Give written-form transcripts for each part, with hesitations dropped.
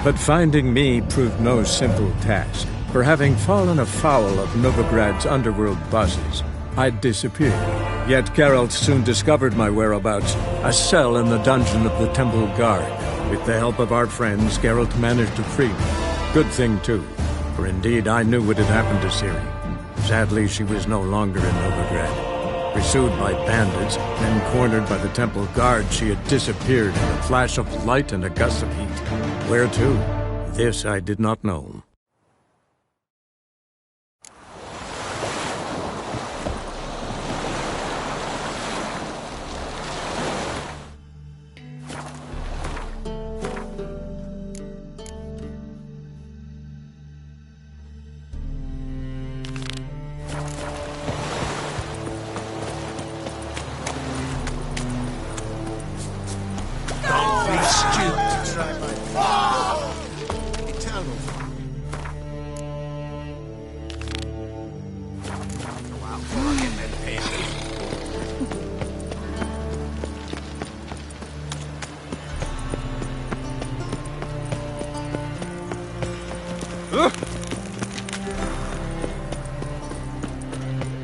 But finding me proved no simple task, for having fallen afoul of Novigrad's underworld bosses, I'd disappeared. Yet Geralt soon discovered my whereabouts, a cell in the dungeon of the Temple Guard. With the help of our friends, Geralt managed to free me. Good thing, too, for indeed I knew what had happened to Ciri. Sadly, she was no longer in Novigrad. Pursued by bandits, then cornered by the Temple Guard, she had disappeared in a flash of light and a gust of heat. Where to? This I did not know.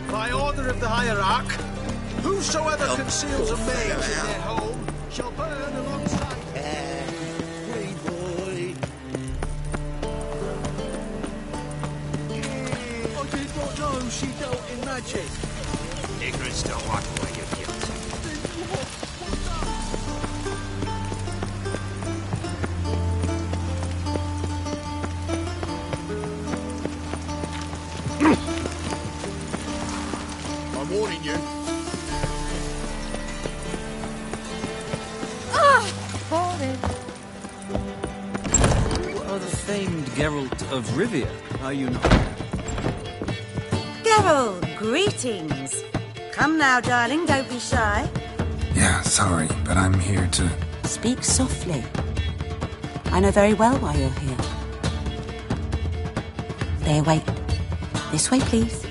By order of the hierarch, whosoever conceals a mage in their home shall burn alongside. Hey, boy. I did not know she dealt in magic. Ignorance don't wipe away your guilt. I'm warning you. You are the famed Geralt of Rivia, are you not? Geralt, greetings. Come now, darling, don't be shy. Yeah, sorry, but I'm here to... Speak softly. I know very well why you're here. There, wait. This way, please.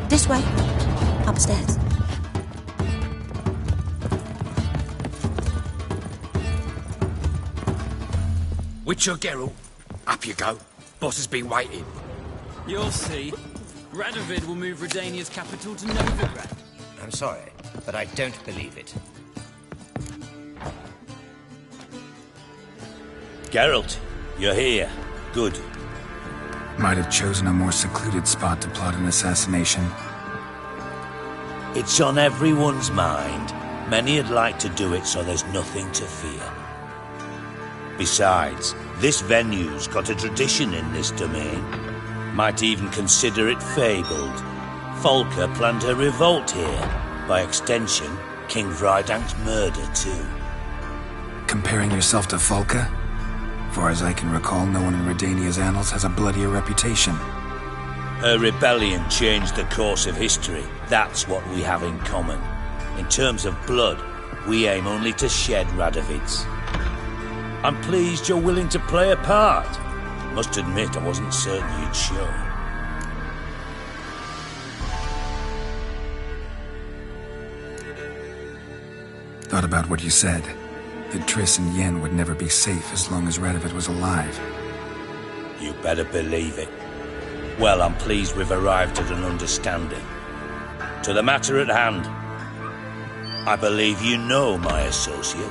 This way. Upstairs. Witcher Geralt, up you go. Boss has been waiting. You'll see. Radovid will move Redania's capital to Novigrad. I'm sorry, but I don't believe it. Geralt, you're here. Good. Might have chosen a more secluded spot to plot an assassination. It's on everyone's mind. Many would like to do it, so there's nothing to fear. Besides, this venue's got a tradition in this domain. Might even consider it fabled. Folka planned her revolt here. By extension, King Vrydank's murder, too. Comparing yourself to Folka? Far as I can recall, no one in Redania's annals has a bloodier reputation. Her rebellion changed the course of history. That's what we have in common. In terms of blood, we aim only to shed Radovid's. I'm pleased you're willing to play a part. Must admit, I wasn't certain you'd show. Thought about what you said. That Triss and Yen would never be safe as long as Radovid was alive. You better believe it. Well, I'm pleased we've arrived at an understanding. To the matter at hand, I believe you know my associate.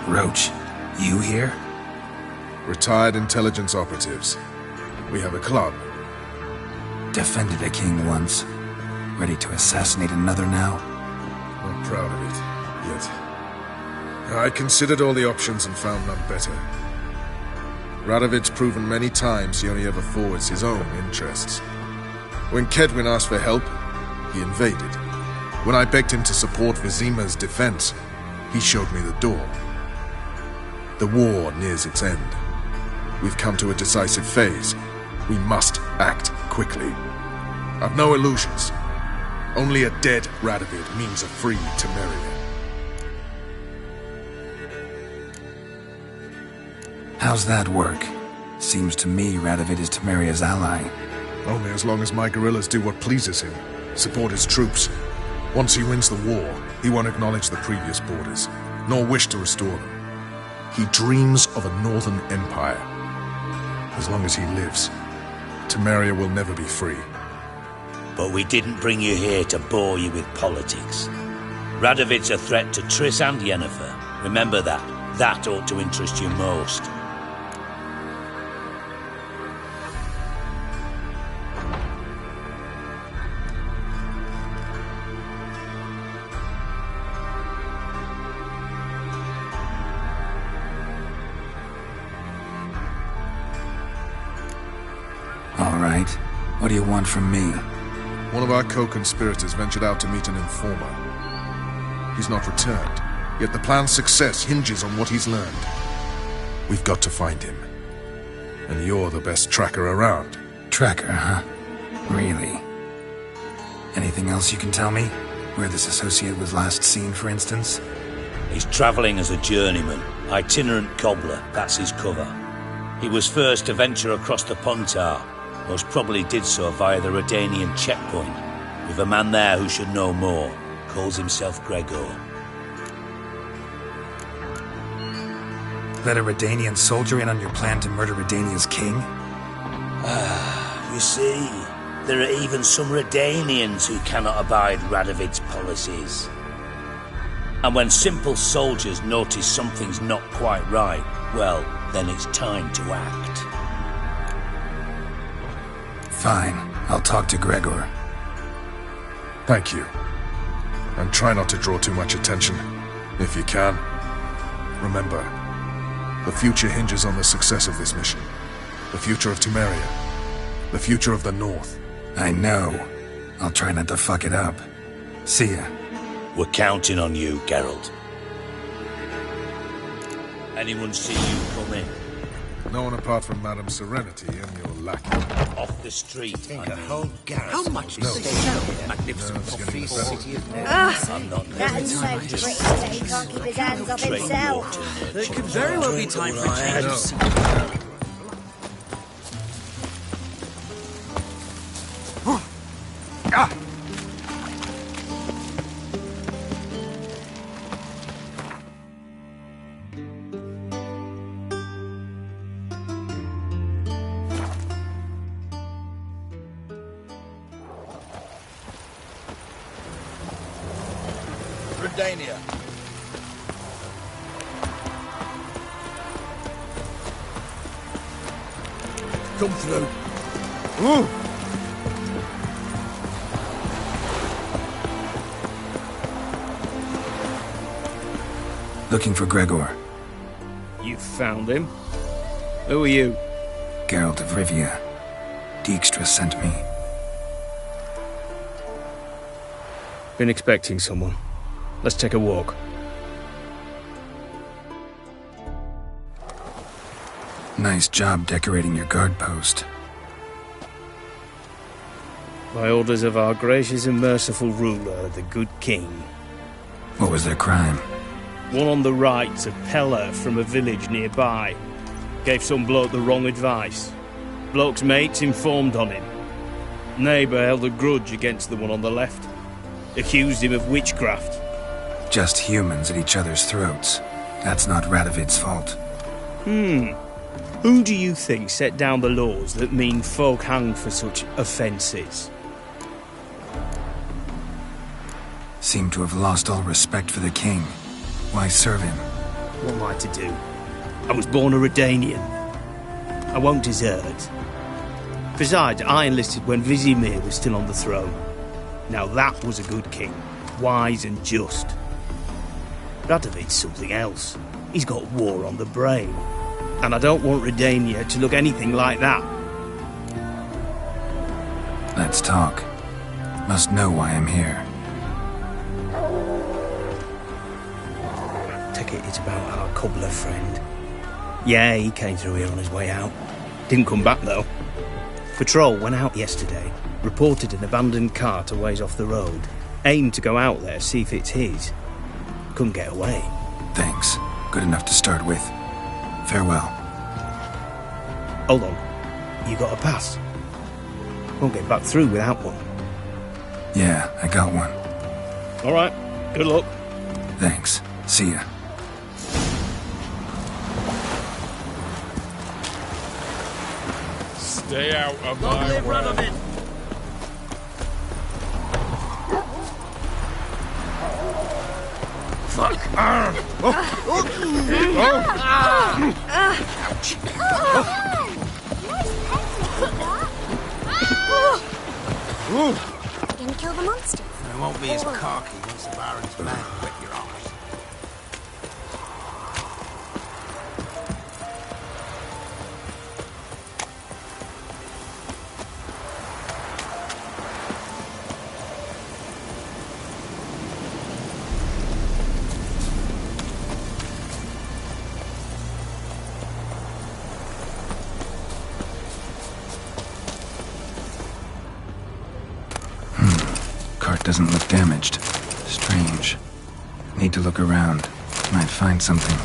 Roach, you here? Retired intelligence operatives. We have a club. Defended a king once. Ready to assassinate another now? Not proud of it, yet. I considered all the options and found none better. Radovid's proven many times he only ever forwards his own interests. When Kedwin asked for help, he invaded. When I begged him to support Vizima's defense, he showed me the door. The war nears its end. We've come to a decisive phase. We must act quickly. I've no illusions. Only a dead Radovid means a free Temeria. How's that work? Seems to me Radovid is Temeria's ally. Only as long as my guerrillas do what pleases him. Support his troops. Once he wins the war, he won't acknowledge the previous borders, nor wish to restore them. He dreams of a northern empire. As long as he lives, Temeria will never be free. But we didn't bring you here to bore you with politics. Radovid's a threat to Triss and Yennefer. Remember that. That ought to interest you most. All right. What do you want from me? One of our co-conspirators ventured out to meet an informer. He's not returned, yet the plan's success hinges on what he's learned. We've got to find him. And you're the best tracker around. Tracker, huh? Really? Anything else you can tell me? Where this associate was last seen, for instance? He's travelling as a journeyman. Itinerant cobbler, that's his cover. He was first to venture across the Pontar. Most probably did so via the Redanian checkpoint, with a man there who should know more. Calls himself Gregor. Let a Redanian soldier in on your plan to murder Redania's king? You see, there are even some Redanians who cannot abide Radovid's policies. And when simple soldiers notice something's not quite right, well, then it's time to act. Fine, I'll talk to Gregor. Thank you. And try not to draw too much attention, if you can. Remember, the future hinges on the success of this mission. The future of Temeria. The future of the North. I know. I'll try not to fuck it up. See ya. We're counting on you, Geralt. Anyone see you come in? No one apart from Madame Serenity and your lackey. Off the street, I The mean. whole garrison. How much will is be this? staying magnificent No, it's coffee getting better. city of I'm not That is so nervous. pretty Just that he can't keep his hands off train himself. water There could very well be time for a change of scene. Redania. Come through. Looking for Gregor. You found him? Who are you? Geralt of Rivia. Dijkstra sent me. Been expecting someone. Let's take a walk. Nice job decorating your guard post. By orders of our gracious and merciful ruler, the good king. What was their crime? One on the right, a peller from a village nearby. Gave some bloke the wrong advice. Bloke's mates informed on him. Neighbour held a grudge against the one on the left. Accused him of witchcraft. Just humans at each other's throats. That's not Radovid's fault. Who do you think set down the laws that mean folk hanged for such offences? Seem to have lost all respect for the king. Why serve him? What am I to do? I was born a Redanian. I won't desert. Besides, I enlisted when Vizimir was still on the throne. Now that was a good king, wise and just. Radovid's something else. He's got war on the brain. And I don't want Redania to look anything like that. Let's talk. Must know why I'm here. Take it it's about our cobbler friend. Yeah, he came through here on his way out. Didn't come back, though. Patrol went out yesterday, reported an abandoned cart a ways off the road. Aimed to go out there, see if it's his. Couldn't get away. Thanks. Good enough to start with. Farewell. Hold on. You got a pass? Won't get back through without one. Yeah, I got one. All right. Good luck. Thanks. See ya. Stay out of Long my live way. Radovid! Fuck! Gonna kill the monsters. It won't be as cocky once the Baron's man wet your arse. Cart doesn't look damaged. Strange. Need to look around. Might find something.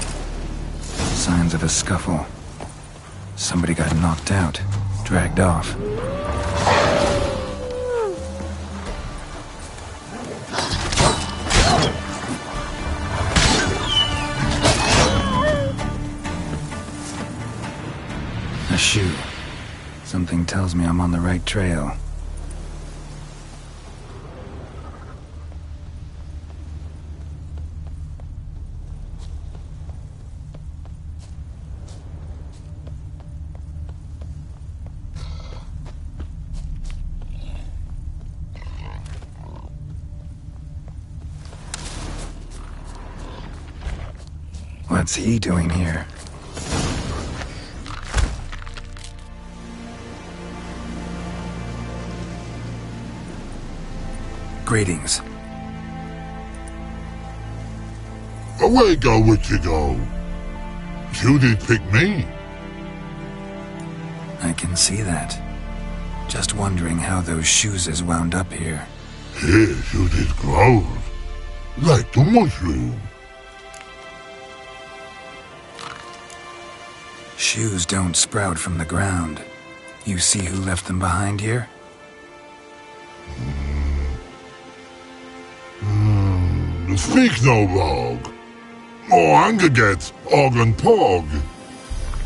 Signs of a scuffle. Somebody got knocked out. Dragged off. A shoe. Something tells me I'm on the right trail. What's he doing here? Greetings. Away go with you go. You did pick me. I can see that. Just wondering how those shoes is wound up here. Here you did grow. Like the mushroom. Shoes don't sprout from the ground. You see who left them behind here? Speak no log. More anger gets Og and Pog.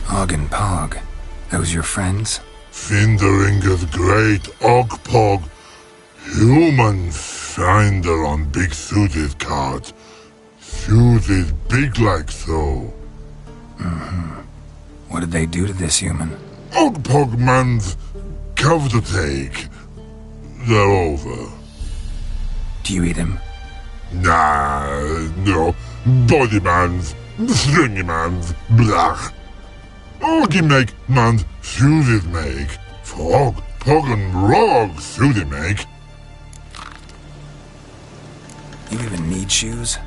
Og and Pog. Those your friends? Finderinger's great Og Pog. Human finder on big suited cart. Suited big like so. What did they do to this human? Og Pog man's cover to take. They're over. Do you eat him? Nah, no. Body man's, stringy man's, blach. Oggy make man's suited make. Frog, Pog and Rog suited make. You even need shoes?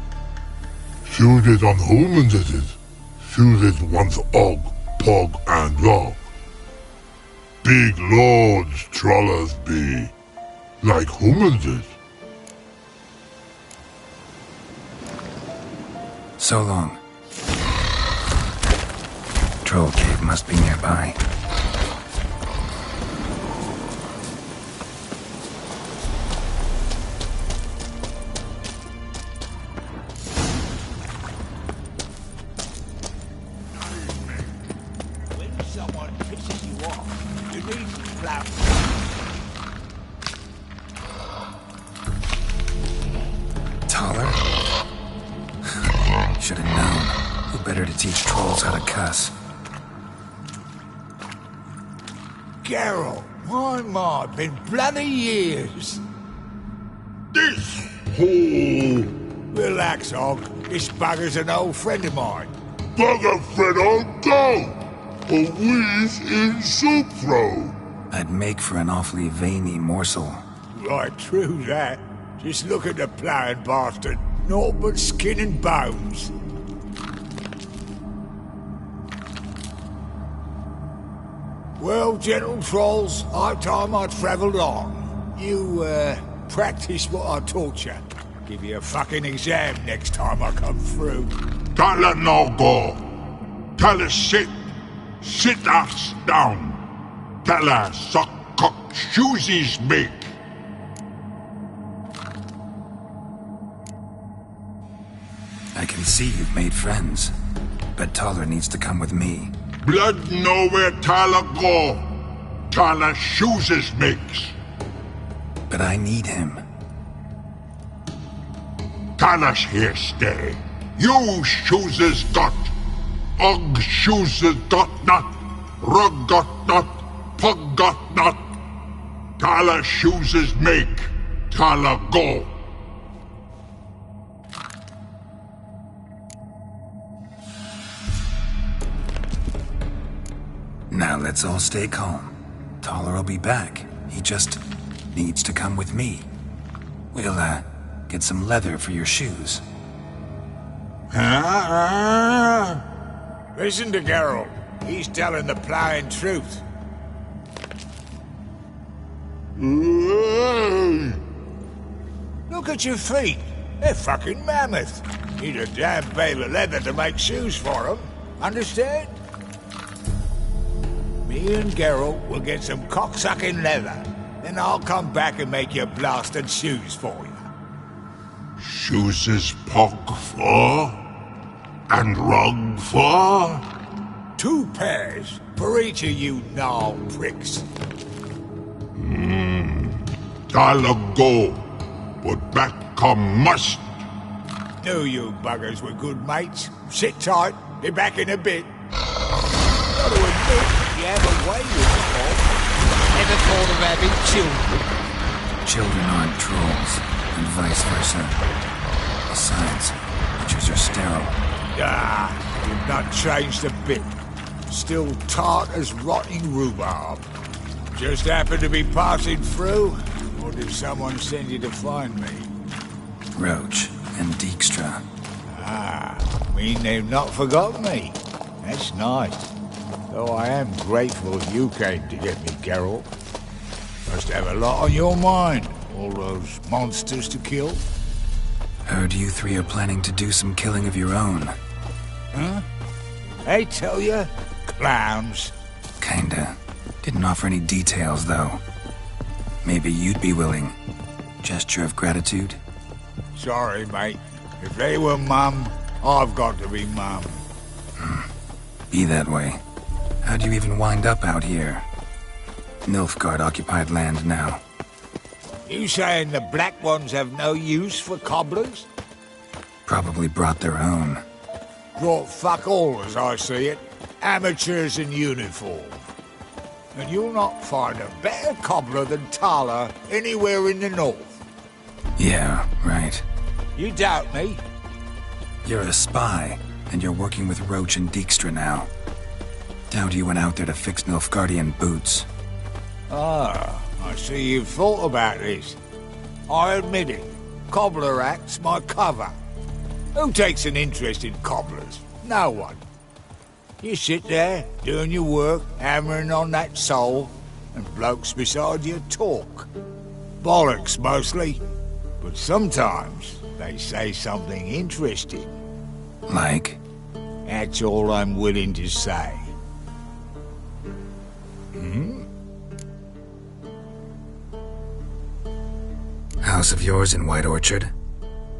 Suited on humans it is. Suited once Og, Pog and Rog. Big lords trollers be. Like humans is. So long. Troll cave must be nearby. When someone pisses you off, you need to clap. Taller? Should have known. Who better to teach trolls how to cuss? Geralt, my, been bloody years. This hole. Relax, Og. This bugger's an old friend of mine. Bugger Fred on go. A wheeze in soup throw. I'd make for an awfully veiny morsel. Right, true that. Just look at the ploughing bastard. Naught but skin and bones. Well, gentle trolls, high time I travelled on. You, practice what I taught you. Give you a fucking exam next time I come through. Can't let no go. Tell her sit. Sit ass down. Tell her suck cock shoesies make. I can see you've made friends, but Taller needs to come with me. Blood know where Tyler go. Tala chooses makes. But I need him. Tala's here stay. You chooses got. Og chooses got not. Rug got not. Pug got not. Tala chooses make. Tala go. Now let's all stay calm. Taller will be back. He just needs to come with me. We'll, get some leather for your shoes. Listen to Geralt. He's telling the plain truth. Look at your feet. They're fucking mammoth. Need a damn bale of leather to make shoes for them. Understand? Me and Geralt will get some cocksucking leather. Then I'll come back and make your blasted shoes for you. Chooses pog for? And rug for? 2 pairs for each of you gnarled pricks. Tala go. But back come must. Knew you buggers were good mates. Sit tight. Be back in a bit. Got to admit, you have a way with the all. Never thought of having children. Children aren't trolls, and vice versa. Besides, creatures are sterile. Ah, you've not changed a bit. Still tart as rotting rhubarb. Just happened to be passing through? Or did someone send you to find me? Roach and Dijkstra. Ah, mean they've not forgotten me. That's nice. Though I am grateful you came to get me, Geralt. Must have a lot on your mind. All those monsters to kill. Heard you 3 are planning to do some killing of your own. Huh? I tell you, clowns. Kinda. Didn't offer any details, though. Maybe you'd be willing. Gesture of gratitude? Sorry, mate. If they were mum, I've got to be mum. Be that way. How'd you even wind up out here? Nilfgaard-occupied land now. You saying the black ones have no use for cobblers? Probably brought their own. Brought fuck all as I see it. Amateurs in uniform. And you'll not find a better cobbler than Tala anywhere in the north. Yeah, right. You doubt me? You're a spy, and you're working with Roach and Dijkstra now. Doubt you went out there to fix Nilfgaardian boots. Ah, I see you've thought about this. I admit it. Cobbler act's my cover. Who takes an interest in cobblers? No one. You sit there, doing your work, hammering on that sole, and blokes beside you talk. Bollocks, mostly. But sometimes they say something interesting. Like? That's all I'm willing to say. House of yours in White Orchard?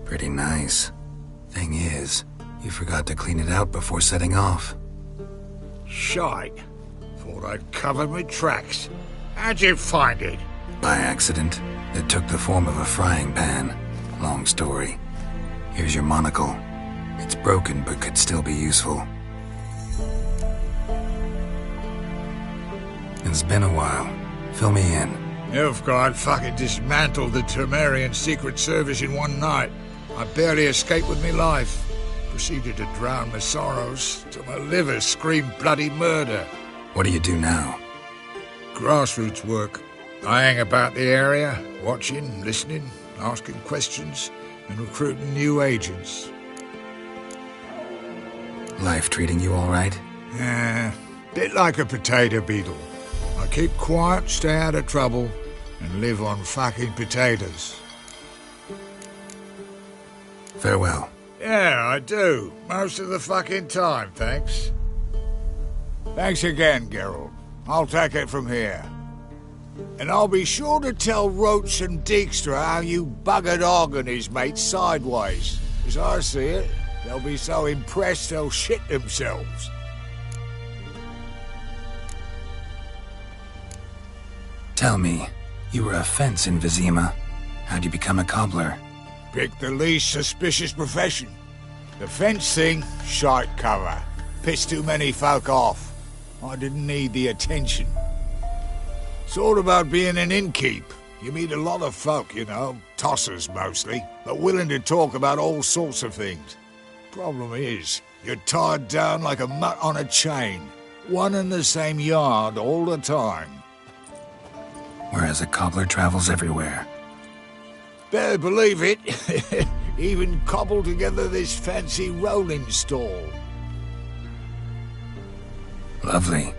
Pretty nice. Thing is, you forgot to clean it out before setting off. Shite. Thought I'd covered my tracks. How'd you find it? By accident. It took the form of a frying pan. Long story. Here's your monocle. It's broken, but could still be useful. It's been a while. Fill me in. Nilfgaard fucking dismantled the Temerian Secret Service in one night. I barely escaped with my life. Proceeded to drown my sorrows till my liver screamed bloody murder. What do you do now? Grassroots work. I hang about the area, watching, listening, asking questions, and recruiting new agents. Life treating you all right? Bit like a potato beetle. I keep quiet, stay out of trouble, and live on fucking potatoes. Farewell. Yeah, I do. Most of the fucking time, thanks. Thanks again, Geralt. I'll take it from here. And I'll be sure to tell Roach and Dijkstra how you buggered Og and his mates sideways. As I see it, they'll be so impressed they'll shit themselves. Tell me, you were a fence in Vizima. How'd you become a cobbler? Pick the least suspicious profession. The fence thing, shite cover. Pissed too many folk off. I didn't need the attention. It's all about being an innkeep. You meet a lot of folk, you know, tossers mostly, but willing to talk about all sorts of things. Problem is, you're tied down like a mutt on a chain. One and the same yard all the time. Whereas a cobbler travels everywhere. Better believe it. Even cobbled together this fancy rolling stall. Lovely.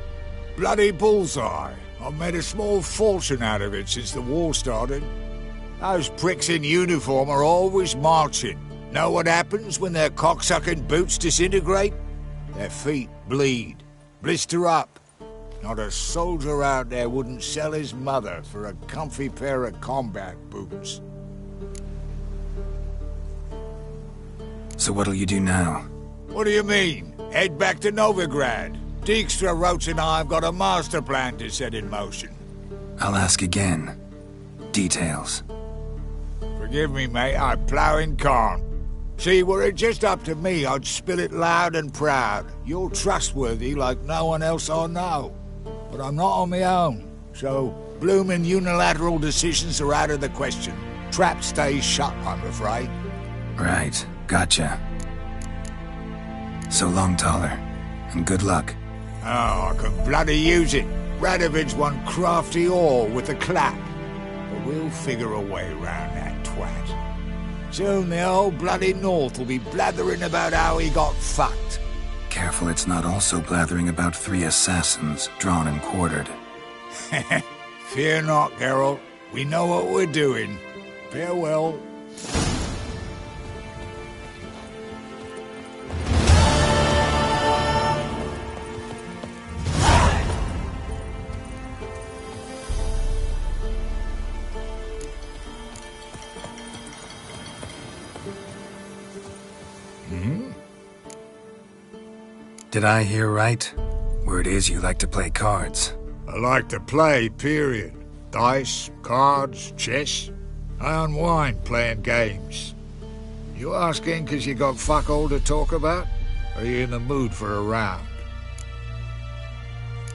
Bloody bullseye. I've made a small fortune out of it since the war started. Those pricks in uniform are always marching. Know what happens when their cocksucking boots disintegrate? Their feet bleed, blister up. Not a soldier out there wouldn't sell his mother for a comfy pair of combat boots. So what'll you do now? What do you mean? Head back to Novigrad. Dijkstra Roach and I have got a master plan to set in motion. I'll ask again. Details. Forgive me, mate, I ploughing can't. See, were it just up to me, I'd spill it loud and proud. You're trustworthy like no one else I know. But I'm not on my own, so bloomin' unilateral decisions are out of the question. Trap stays shut, I'm afraid. Right, gotcha. So long, Taller, and good luck. Oh, I can bloody use it. Radovid's one crafty all with the clap. But we'll figure a way round that twat. Soon the whole bloody North will be blathering about how he got fucked. Careful it's not also blathering about 3 assassins, drawn and quartered. Fear not, Geralt. We know what we're doing. Farewell. Did I hear right? Word is you like to play cards. I like to play, period. Dice, cards, chess. I unwind playing games. You asking because you got fuck all to talk about? Or are you in the mood for a round?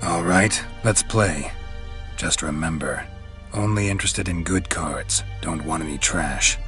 All right, let's play. Just remember, only interested in good cards. Don't want any trash.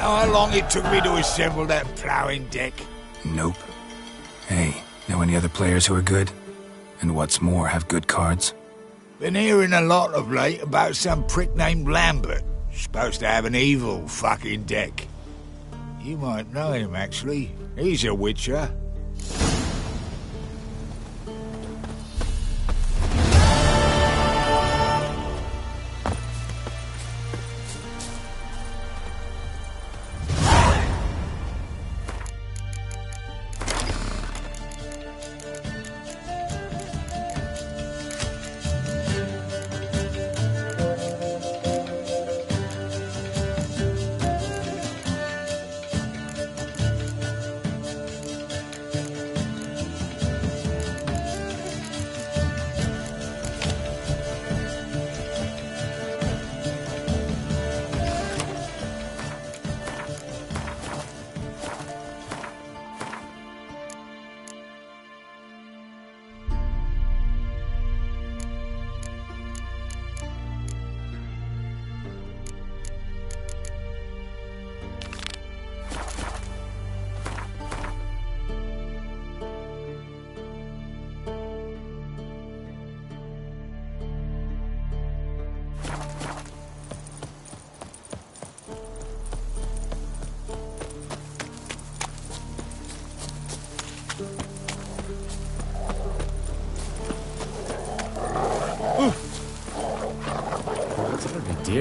how long it took me to assemble that ploughing deck? Nope. Hey, know any other players who are good? And what's more, have good cards? Been hearing a lot of late about some prick named Lambert. Supposed to have an evil fucking deck. You might know him, actually. He's a witcher.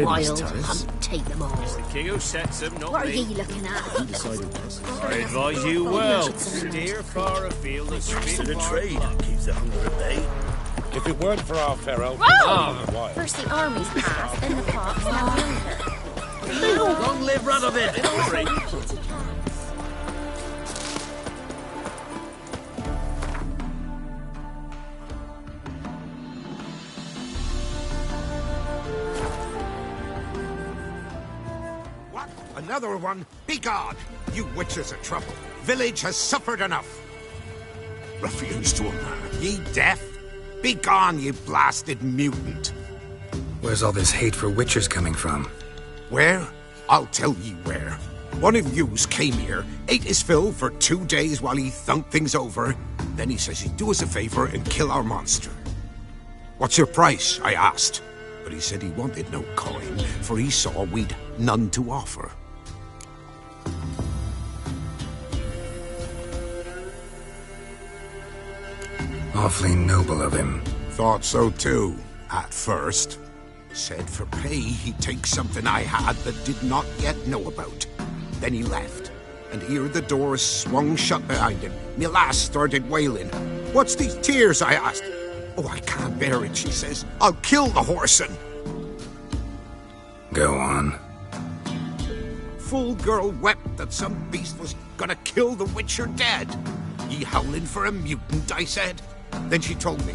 Wild hunt, take them all. It's the king who sets them, not What are me. you looking at? I advise you well. Steer far afield and spin The trade keeps the hunger at bay. If it weren't for our pharaoh, Whoa! First the armies pass, then the parks, now the winter. Long live Radovid! What? Another one? Begone! You witches of trouble. Village has suffered enough. Refuse to him. Ye deaf? Begone, ye blasted mutant. Where's all this hate for witchers coming from? Where? I'll tell ye where. One of yous came here, ate his fill for 2 days while he thunked things over. Then he says he'd do us a favor and kill our monster. What's your price? I asked. But he said he wanted no coin, for he saw we'd none to offer. Awfully noble of him. Thought so too, at first. Said for pay he'd take something I had that did not yet know about. Then he left, and here the door swung shut behind him. Me lass started wailing. What's these tears? I asked. Oh, I can't bear it, she says. I'll kill the whoreson. Go on. Full girl wept that some beast was gonna kill the witcher dead. Ye howling for a mutant, I said. Then she told me,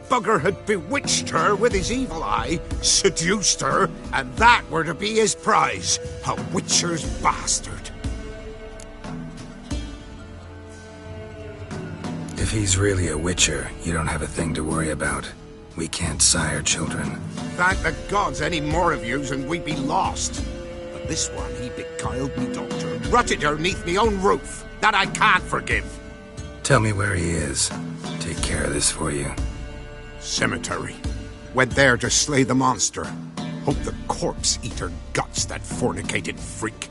Bugger had bewitched her with his evil eye, seduced her, and that were to be his prize, a witcher's bastard. If he's really a witcher, you don't have a thing to worry about. We can't sire children. Thank the gods any more of yous and we'd be lost. But this one, he beguiled me daughter, rutted her neath me own roof. That I can't forgive. Tell me where he is. Take care of this for you. Cemetery. Went there to slay the monster. Hope the corpse eater guts that fornicated freak.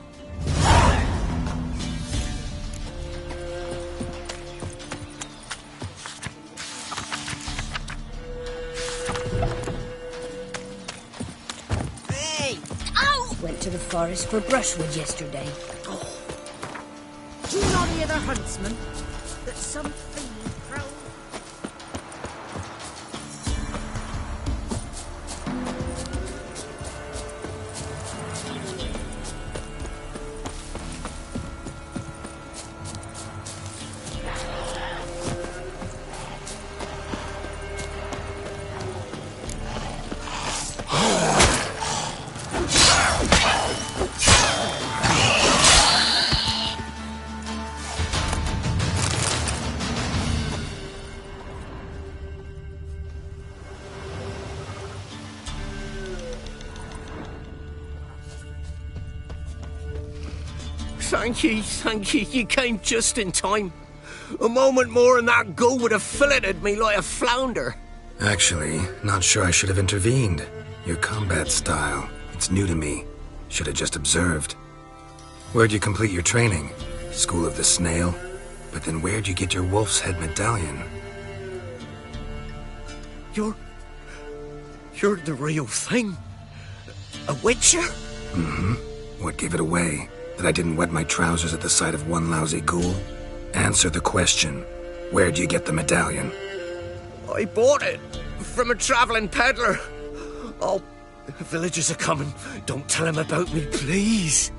Hey! Ow! Went to the forest for brushwood yesterday. Do you not hear the huntsman? That some fiend prowled. Thank you. You came just in time. A moment more and that gull would have filleted me like a flounder. Actually, not sure I should have intervened. Your combat style, it's new to me. Should have just observed. Where'd you complete your training? School of the Snail? But then where'd you get your wolf's head medallion? You're the real thing? A witcher? Mm-hmm. What gave it away? That I didn't wet my trousers at the sight of one lousy ghoul? Answer the question. Where'd you get the medallion? I bought it from a traveling peddler. Oh, the villagers are coming. Don't tell them about me, please.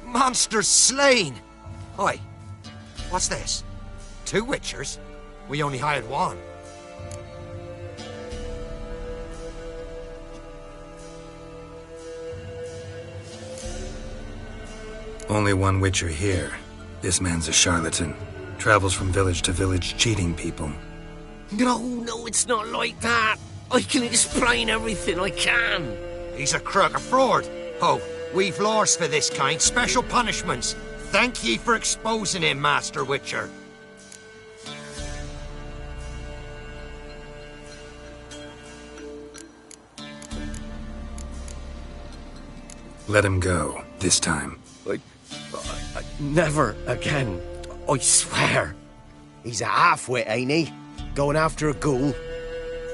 Monsters slain! Oi, what's this? 2 witchers? We only hired one. Only one witcher here. This man's a charlatan. Travels from village to village cheating people. No, it's not like that. I can explain everything I can. He's a crook, a fraud. Oh, we've laws for this kind, special punishments. Thank ye for exposing him, Master Witcher. Let him go, this time. Never again. I swear. He's a half-wit, ain't he? Going after a ghoul.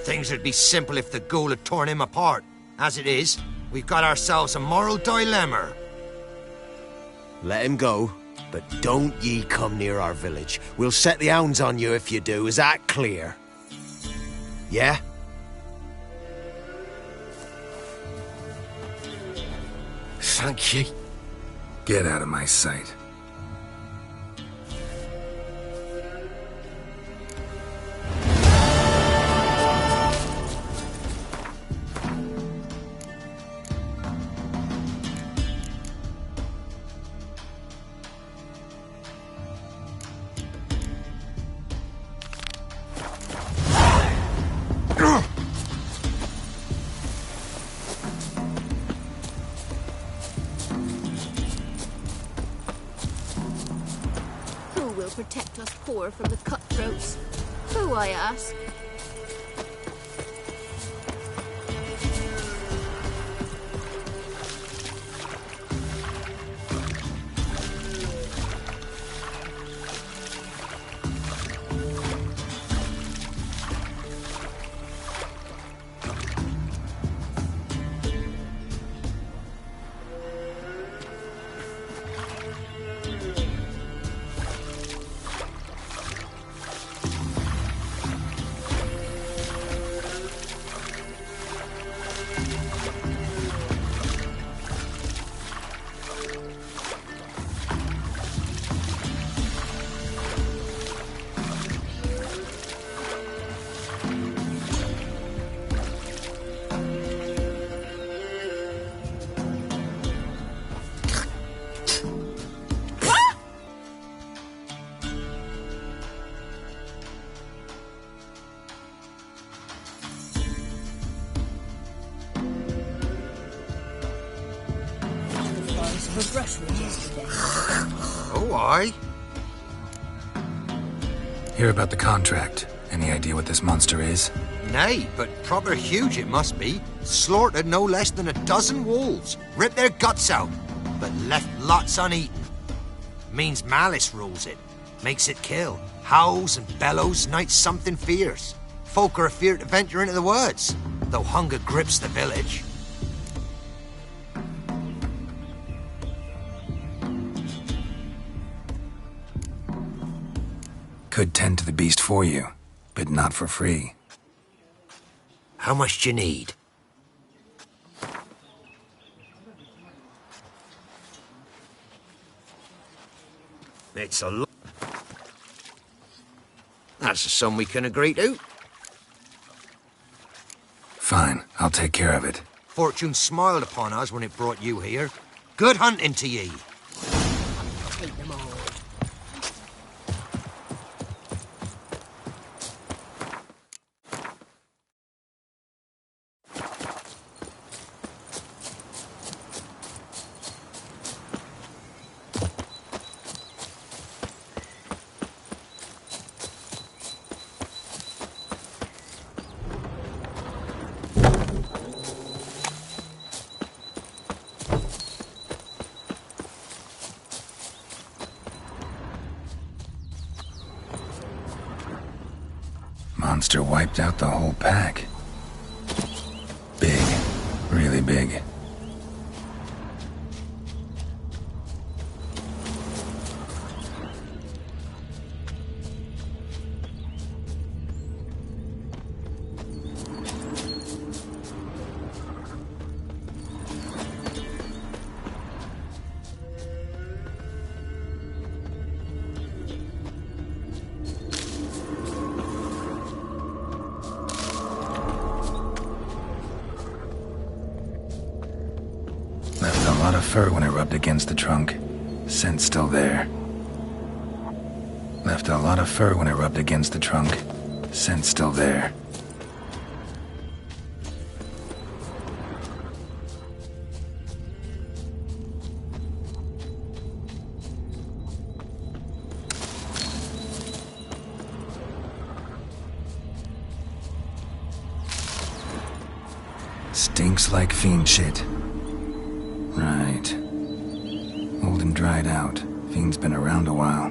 Things would be simple if the ghoul had torn him apart. As it is, we've got ourselves a moral dilemma. Let him go, but don't ye come near our village. We'll set the hounds on you if you do. Is that clear? Yeah? Thank you. Get out of my sight. Protect us poor from the cutthroats. Who, I ask? Oh, aye. Hear about the contract. Any idea what this monster is? Nay, but proper huge it must be. Slaughtered no less than 12 wolves. Ripped their guts out, but left lots uneaten. Means malice rules it. Makes it kill. Howls and bellows, nights something fierce. Folk are afeard to venture into the woods, though hunger grips the village. Could tend to the beast for you, but not for free. How much do you need? It's a lot. That's a sum we can agree to. Fine, I'll take care of it. Fortune smiled upon us when it brought you here. Good hunting to ye. Take them all. monster wiped out the whole pack. Big. Really big. Left a lot of fur when I rubbed against the trunk. Scent still there. Left a lot of fur when I rubbed against the trunk. Scent still there. Stinks like fiend shit. Right. Old and dried out. Fiend's been around a while.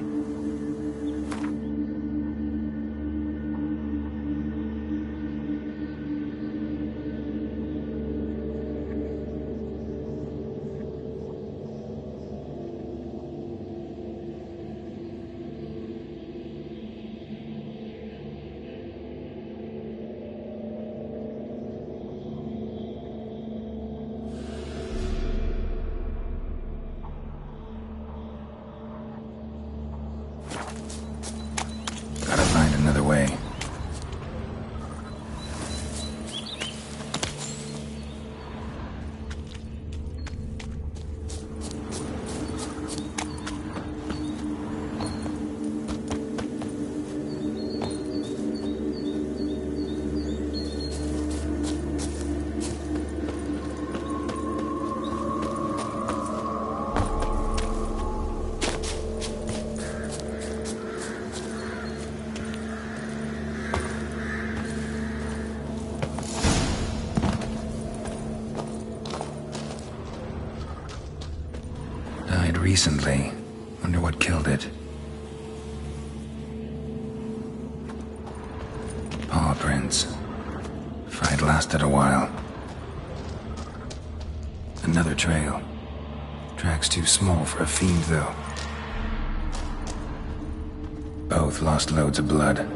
Gotta find another way. Died recently. Wonder what killed it. Paw prints. Fight lasted a while. Another trail. Track's too small for a fiend, though. Both lost loads of blood.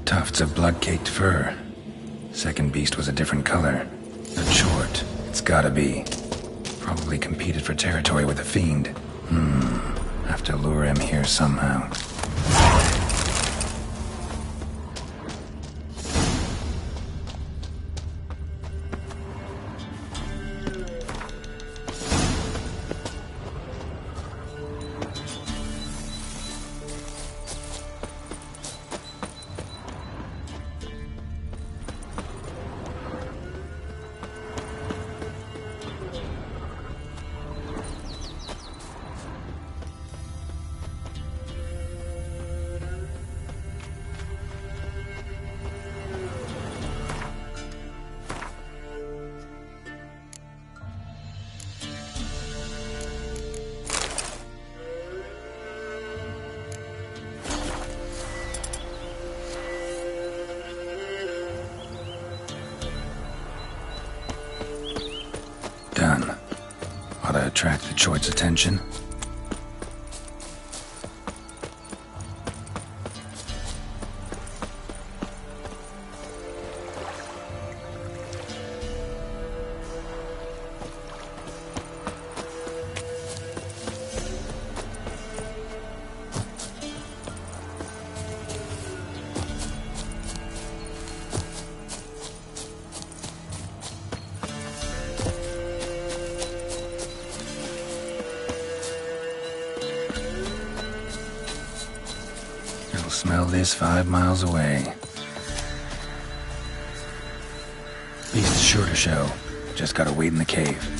Tufts of blood-caked fur. Second beast was a different color. Not short. It's gotta be. Probably competed for territory with a fiend. Have to lure him here somehow. Done. Ought to attract the choice attention. Smell this 5 miles away. Beast is sure to show. Just gotta wait in the cave.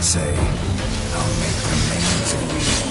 say, I'll make remains of you.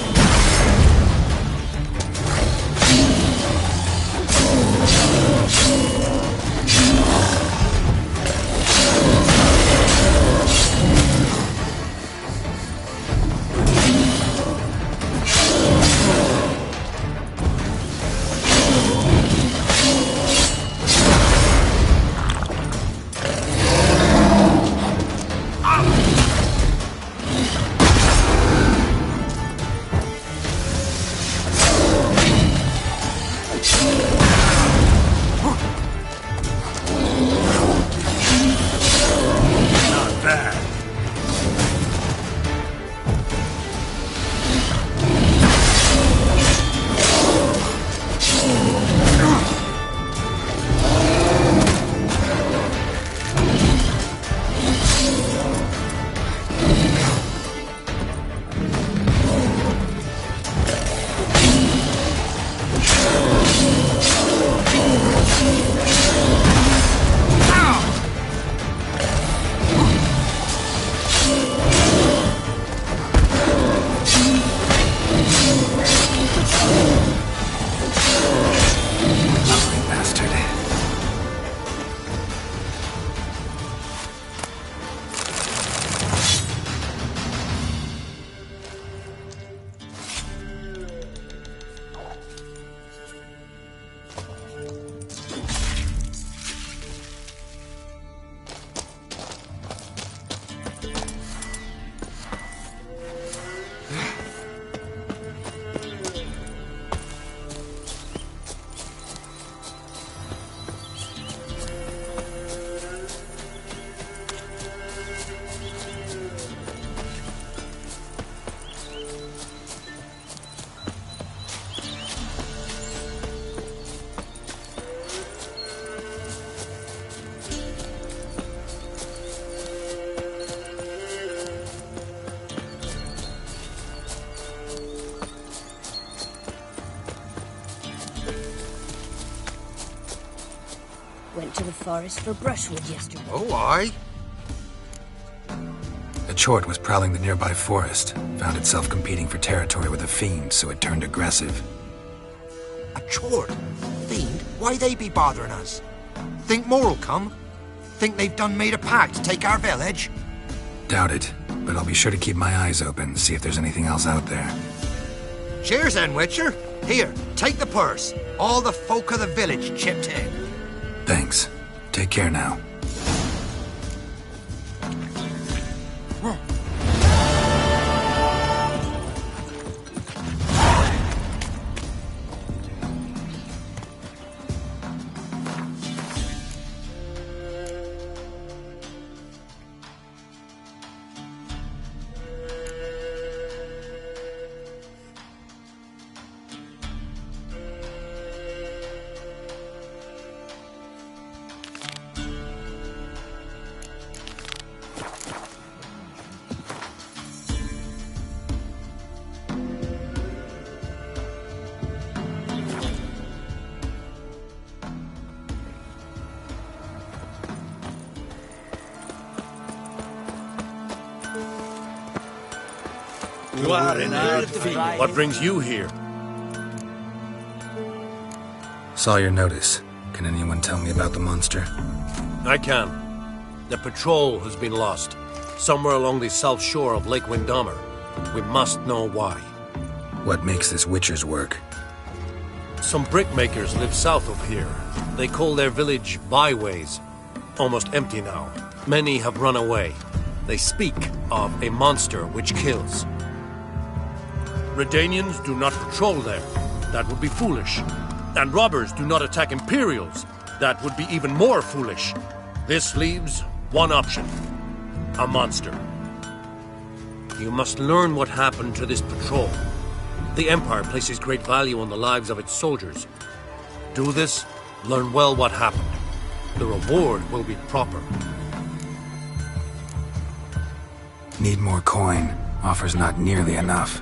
Went to the forest for brushwood yesterday. Oh, aye? A chort was prowling the nearby forest, found itself competing for territory with a fiend, so it turned aggressive. A chort? Fiend? Why they be bothering us? Think more'll come? Think they've done made a pact to take our village? Doubt it, but I'll be sure to keep my eyes open, see if there's anything else out there. Cheers then, Witcher. Here, take the purse. All the folk of the village chipped in. Thanks. Take care now. What brings you here? Saw your notice. Can anyone tell me about the monster? I can. The patrol has been lost, somewhere along the south shore of Lake Windhammer. We must know why. What makes this Witcher's work? Some brickmakers live south of here. They call their village byways. Almost empty now. Many have run away. They speak of a monster which kills. Redanians do not patrol there. That would be foolish. And robbers do not attack Imperials. That would be even more foolish. This leaves one option. A monster. You must learn what happened to this patrol. The Empire places great value on the lives of its soldiers. Do this, learn well what happened. The reward will be proper. Need more coin. Offer's not nearly enough.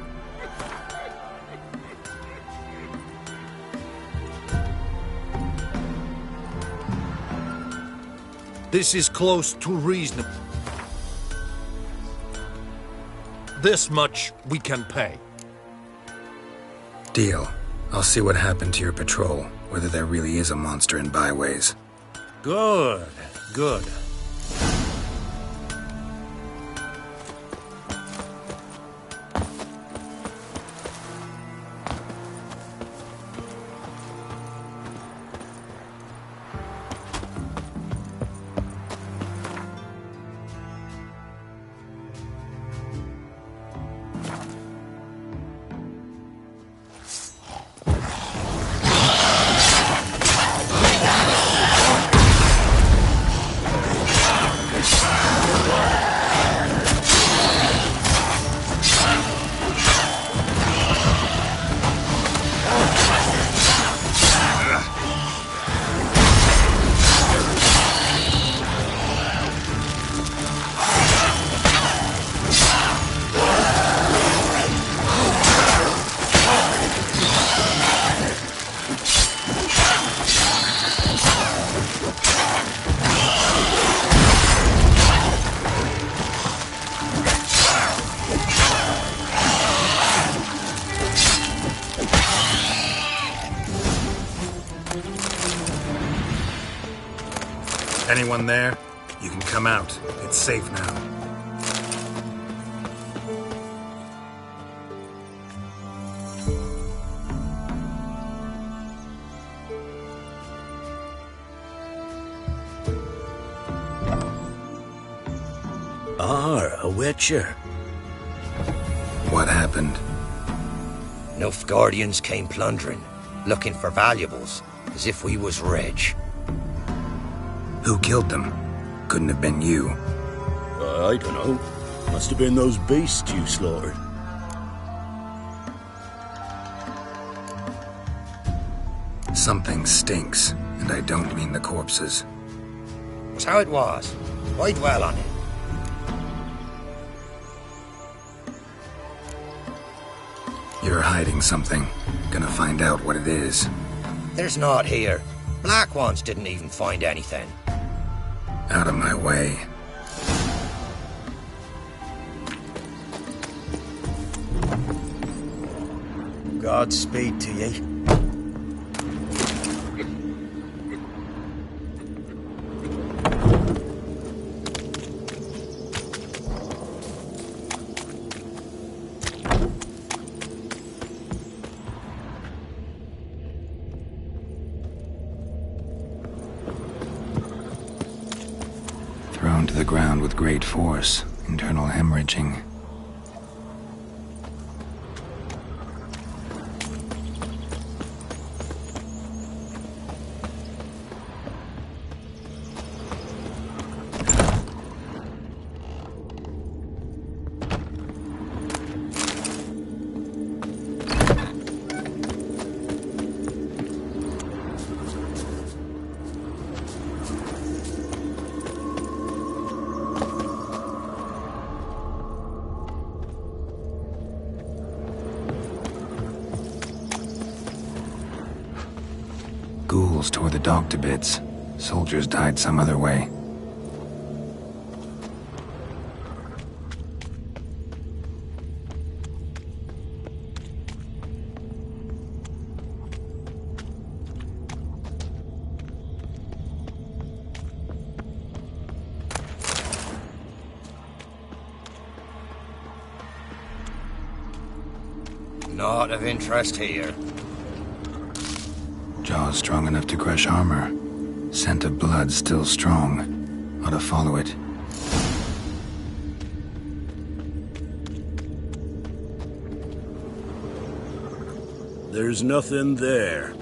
This is close to reasonable. This much we can pay. Deal. I'll see what happened to your patrol, whether there really is a monster in byways. Good, good. Anyone there? You can come out. It's safe now. A witcher. What happened? Enough Guardians came plundering, looking for valuables, as if we was rich. Who killed them? Couldn't have been you. I don't know. Must have been those beasts you slaughtered. Something stinks, and I don't mean the corpses. Was how it was. Why dwell on it? You're hiding something. Gonna find out what it is. There's not here. Black ones didn't even find anything. Out of my way. Godspeed to ye. Thrown to the ground with great force. Internal hemorrhaging. Ghouls tore the dog to bits. Soldiers died some other way. Not of interest here. Jaws strong enough to crush armor. Scent of blood still strong. Ought to follow it. There's nothing there.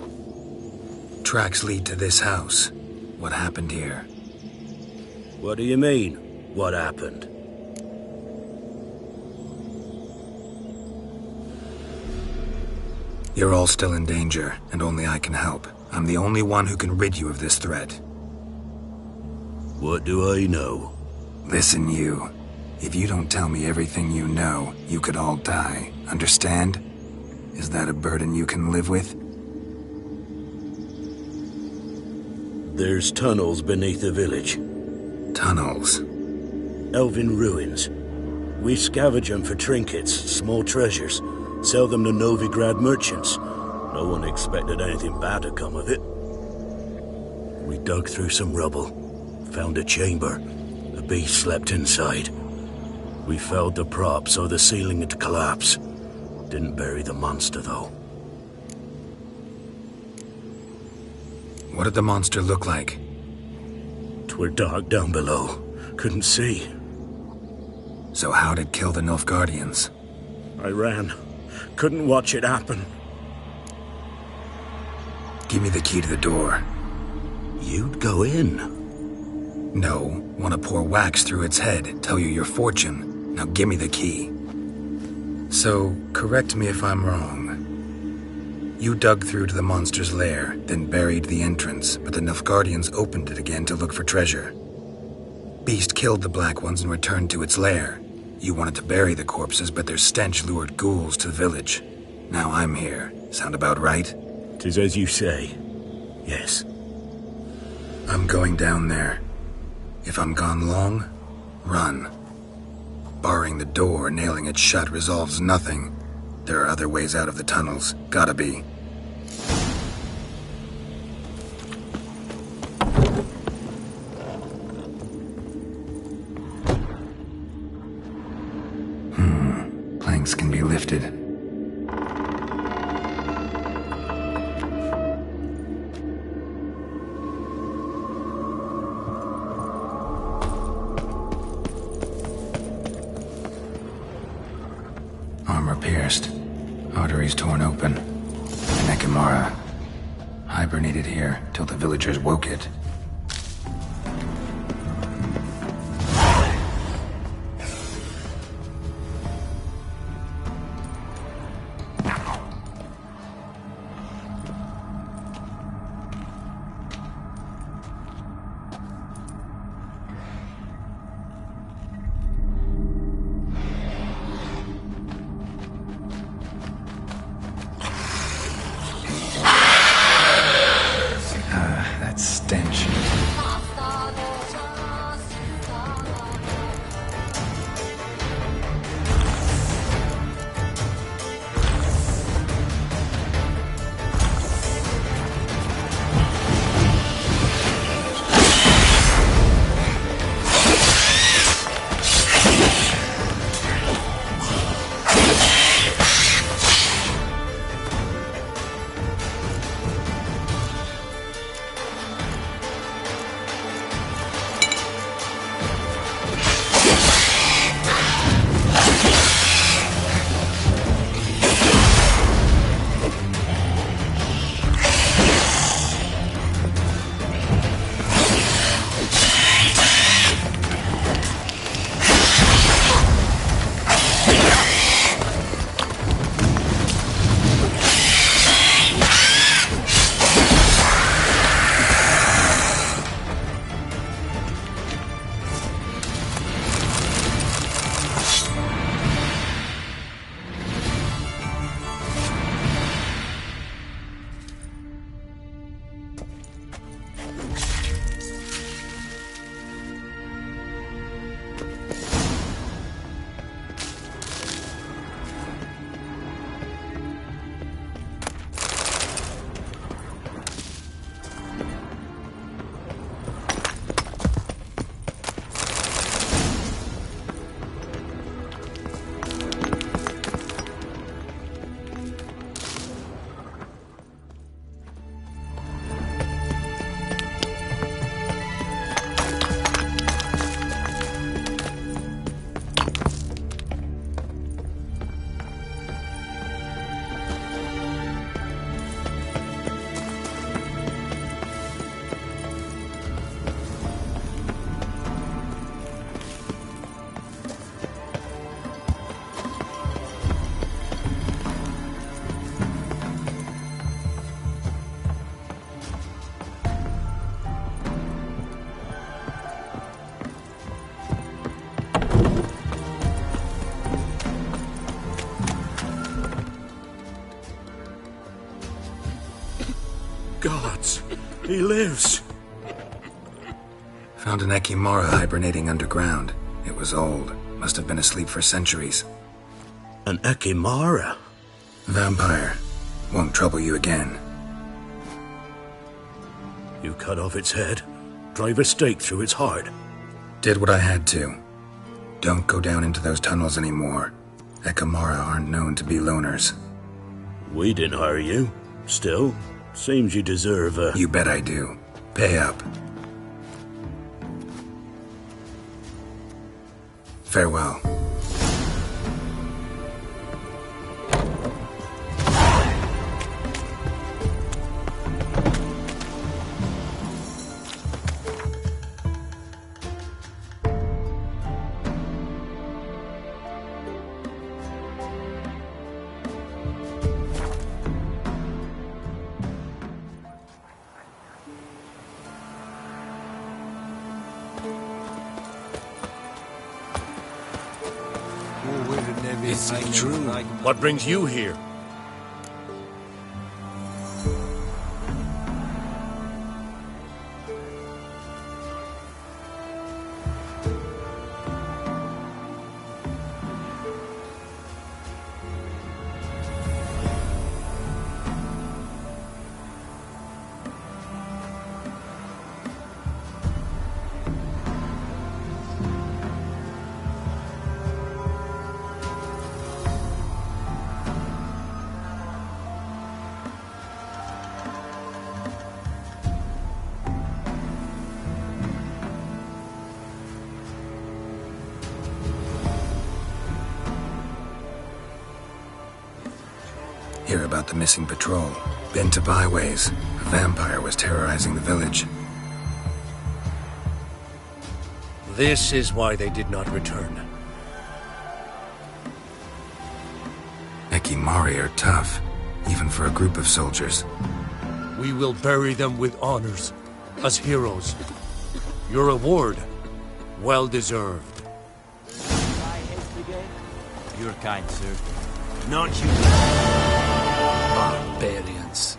Tracks lead to this house. What happened here? What do you mean, what happened? You're all still in danger, and only I can help. I'm the only one who can rid you of this threat. What do I know? Listen, you. If you don't tell me everything you know, you could all die. Understand? Is that a burden you can live with? There's tunnels beneath the village. Tunnels? Elven ruins. We scavenge them for trinkets, small treasures, sell them to Novigrad merchants. No one expected anything bad to come of it. We dug through some rubble, found a chamber. The beast slept inside. We felled the prop so the ceiling had collapsed. Didn't bury the monster, though. What did the monster look like? 'Twere dark down below. Couldn't see. So how'd it kill the Nilfgaardians? I ran. Couldn't watch it happen. Give me the key to the door. You'd go in? No. Want to pour wax through its head, tell you your fortune. Now give me the key. So, correct me if I'm wrong. You dug through to the monster's lair, then buried the entrance, but the Nilfgaardians opened it again to look for treasure. Beast killed the Black Ones and returned to its lair. You wanted to bury the corpses, but their stench lured ghouls to the village. Now I'm here. Sound about right? 'Tis as you say. Yes. I'm going down there. If I'm gone long, run. Barring the door, nailing it shut resolves nothing. There are other ways out of the tunnels. Gotta be. Planks can be lifted. Armor pierced. Arteries torn open. Nekimara. Hibernated here till the villagers woke it. Gods, he lives. Found an Ekimara hibernating underground. It was old. Must have been asleep for centuries. An Ekimara? Vampire. Won't trouble you again. You cut off its head, drive a stake through its heart. Did what I had to. Don't go down into those tunnels anymore. Ekimara aren't known to be loners. We didn't hire you. Still, seems you deserve a... You bet I do. Pay up. Farewell. Is it true? What brings you here? Hear about the missing patrol. Been to byways. A vampire was terrorizing the village. This is why they did not return. Ekimari are tough, even for a group of soldiers. We will bury them with honors, as heroes. Your reward, well deserved. You're kind, sir. Not you. Barbarians.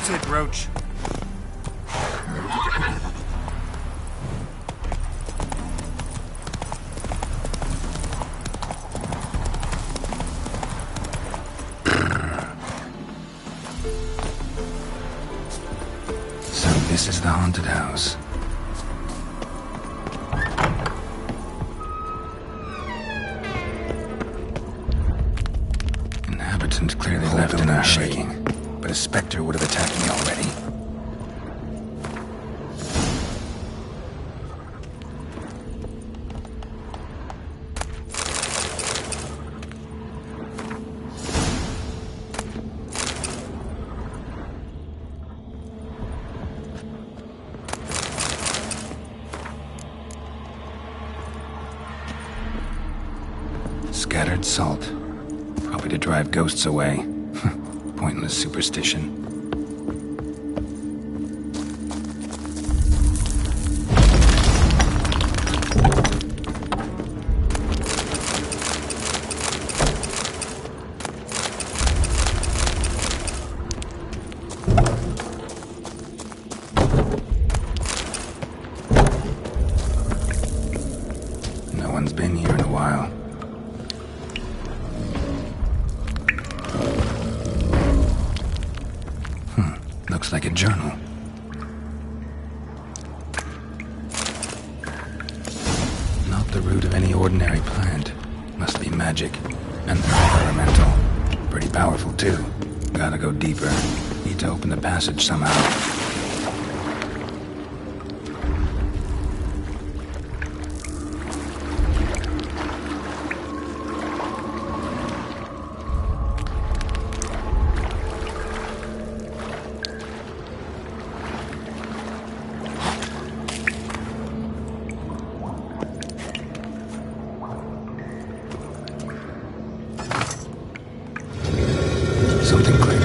That's it, Roach. So this is the haunted house. Inhabitants clearly left in a shaking, but a specter would have attacked me already. Scattered salt. Probably to drive ghosts away. Pointless superstition. No one's been here in a while. Looks like a journal. Not the root of any ordinary plant. Must be magic. And they're environmental. Pretty powerful, too. Gotta go deeper. Need to open the passage somehow. Something clicked.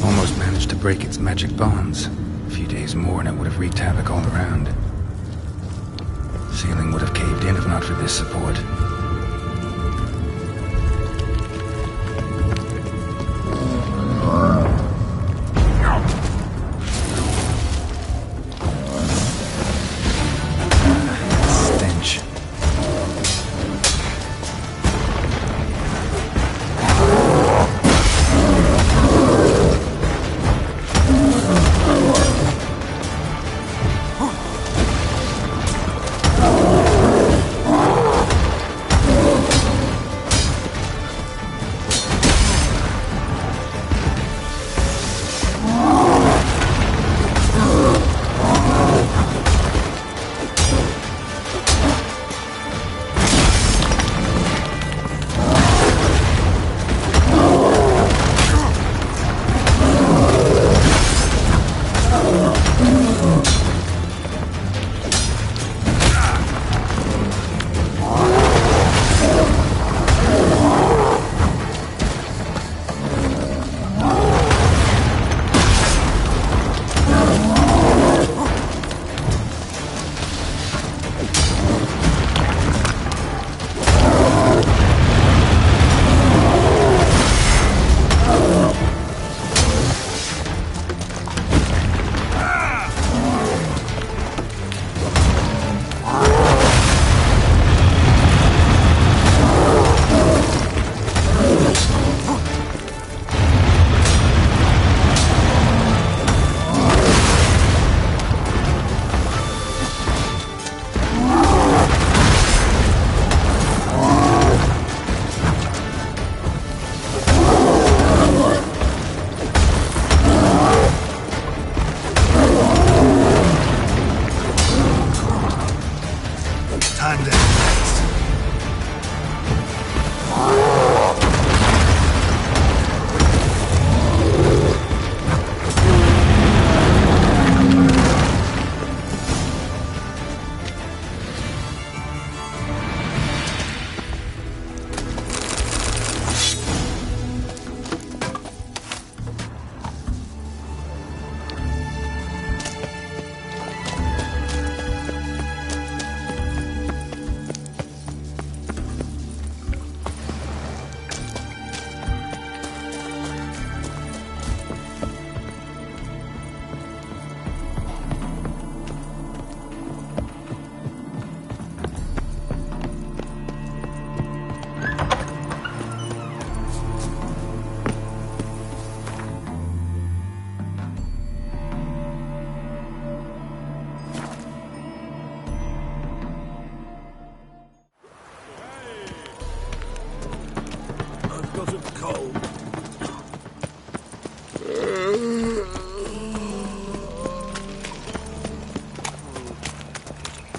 Almost managed to break its magic bonds. A few days more and it would have wreaked havoc all around. Ceiling would have caved in if not for this support. Stench.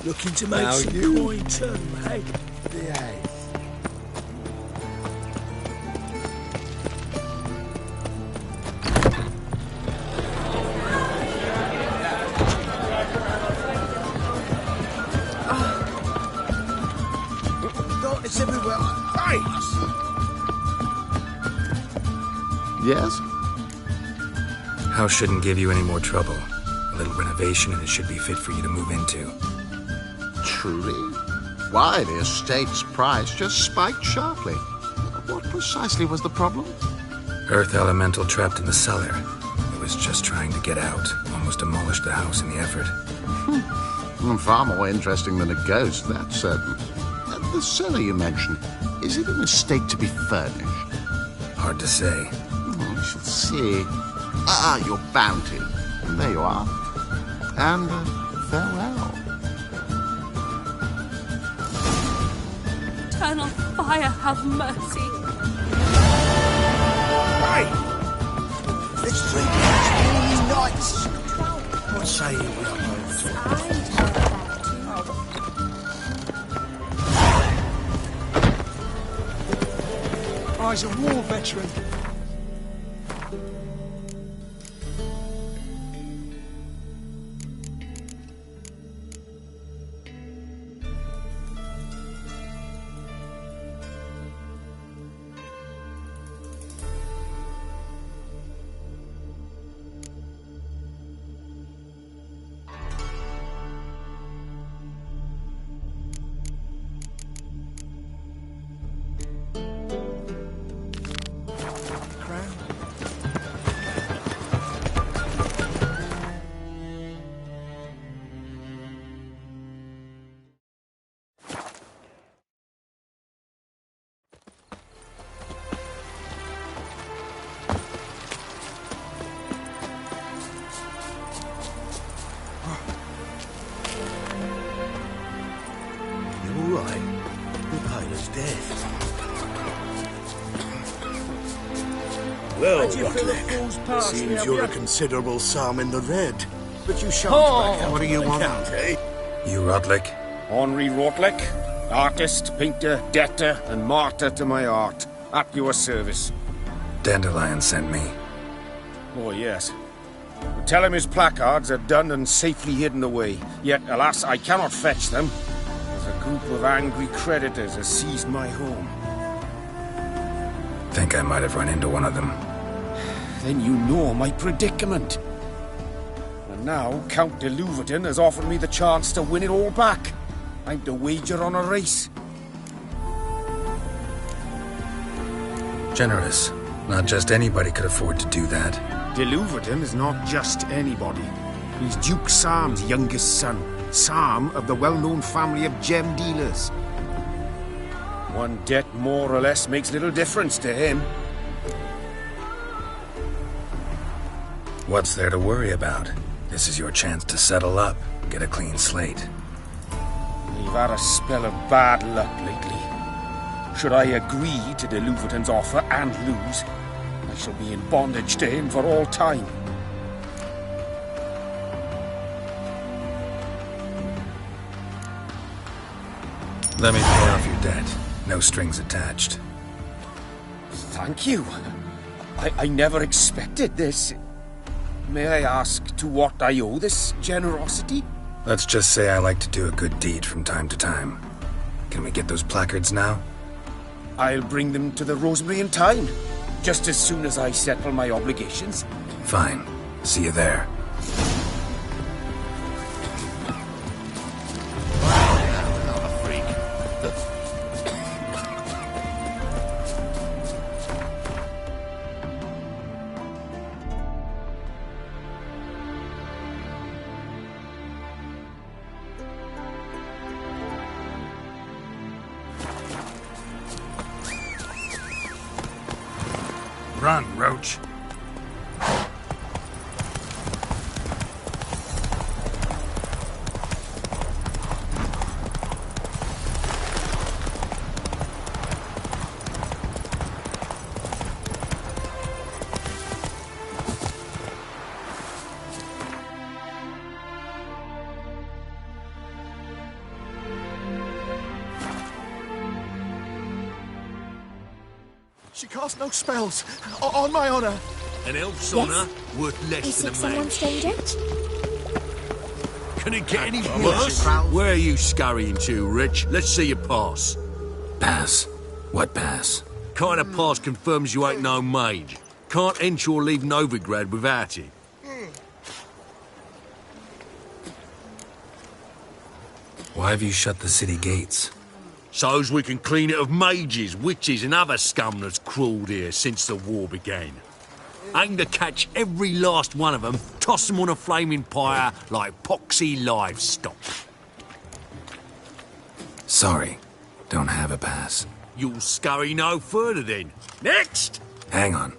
Looking to make Now some you coin too, hey? behave. It's everywhere. Right. Yes? House shouldn't give you any more trouble. A little renovation and it should be fit for you to move into. Truly? Why, the estate's price just spiked sharply. What precisely was the problem? Earth elemental trapped in the cellar. It was just trying to get out. Almost demolished the house in the effort. Far more interesting than a ghost, that's certain. The cellar you mentioned, is it in a state to be furnished? Hard to say. We shall see. Ah, your bounty. There you are. And farewell. Eternal fire, have mercy. Right. Let's drink these nights. What say you we are both? I's a war veteran. Well, How'd you feel the fool's pass? seems you're a considerable sum in the red. But you shan't back. What do you want? You Rodlick? Henri Rotlick, artist, painter, debtor, and martyr to my art. At your service. Dandelion sent me. Oh, yes. Tell him his placards are done and safely hidden away. Yet, alas, I cannot fetch them, as a group of angry creditors has seized my home. Think I might have run into one of them. Then you know my predicament. And now Count de Louverton has offered me the chance to win it all back. I'm to wager on a race. Generous. Not just anybody could afford to do that. De Louverton is not just anybody. He's Duke Sam's youngest son. Sam of the well-known family of gem dealers. One debt more or less makes little difference to him. What's there to worry about? This is your chance to settle up, get a clean slate. We've had a spell of bad luck lately. Should I agree to de Louverton's offer and lose, I shall be in bondage to him for all time. Let me pay off your debt. No strings attached. Thank you. I never expected this. May I ask to what I owe this generosity? Let's just say I like to do a good deed from time to time. Can we get those placards now? I'll bring them to the Rosemary in time, just as soon as I settle my obligations. Fine. See you there. Run, Roach. She casts no spells. On my honor. An elf's Yes? honour worth less Is than it a someone mage. stranger? Can it get any worse? Where are you scurrying to, Rich? Let's see your pass. Pass? What pass? Kind of pass confirms you ain't no mage. Can't enter or leave Novigrad without it. Why have you shut the city gates? So's we can clean it of mages, witches and other scum that's crawled here since the war began. Aim to catch every last one of them, toss them on a flaming pyre like poxy livestock. Sorry, don't have a pass. You'll scurry no further then. Next! Hang on.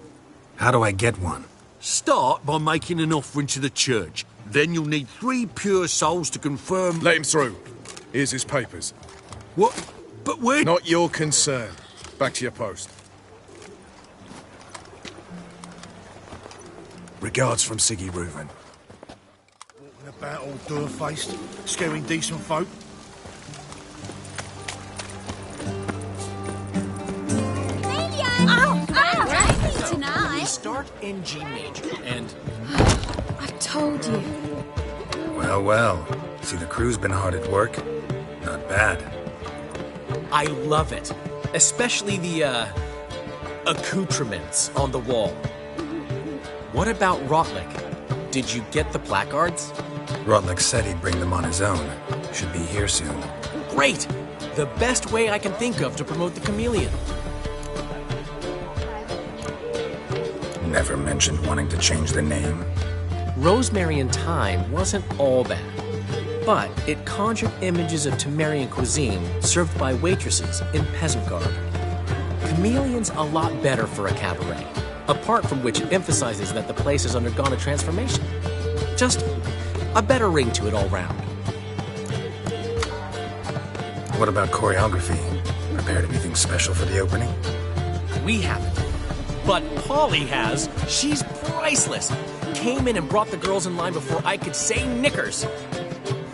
How do I get one? Start by making an offering to the church. Then you'll need 3 pure souls to confirm... Let him through. Here's his papers. What? But we're... Not your concern. Back to your post. Regards from Siggy Reuven. Walking about all door-faced, scaring decent folk. Tonight. Start in G major, and... I told you. Well, well. See, the crew's been hard at work. Not bad. I love it. Especially the, accoutrements on the wall. What about Rotlick? Did you get the placards? Rotlick said he'd bring them on his own. Should be here soon. Great! The best way I can think of to promote the chameleon. Never mentioned wanting to change the name. Rosemary and Thyme wasn't all bad, but it conjured images of Temerian cuisine served by waitresses in peasant garb. Chameleon's a lot better for a cabaret, apart from which it emphasizes that the place has undergone a transformation. Just a better ring to it all round. What about choreography? Prepared anything special for the opening? We haven't. But Polly has. She's priceless. Came in and brought the girls in line before I could say knickers.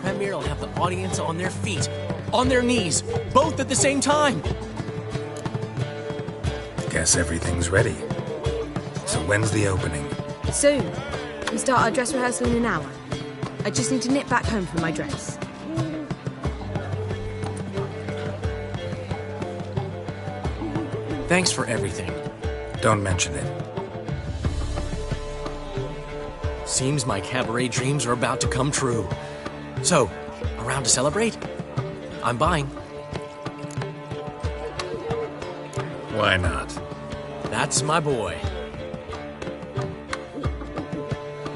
Premier will have the audience on their feet, on their knees, both at the same time. Guess everything's ready. So when's the opening? Soon. We start our dress rehearsal in an hour. I just need to nip back home for my dress. Thanks for everything. Don't mention it. Seems my cabaret dreams are about to come true. So, around to celebrate? I'm buying. Why not? That's my boy.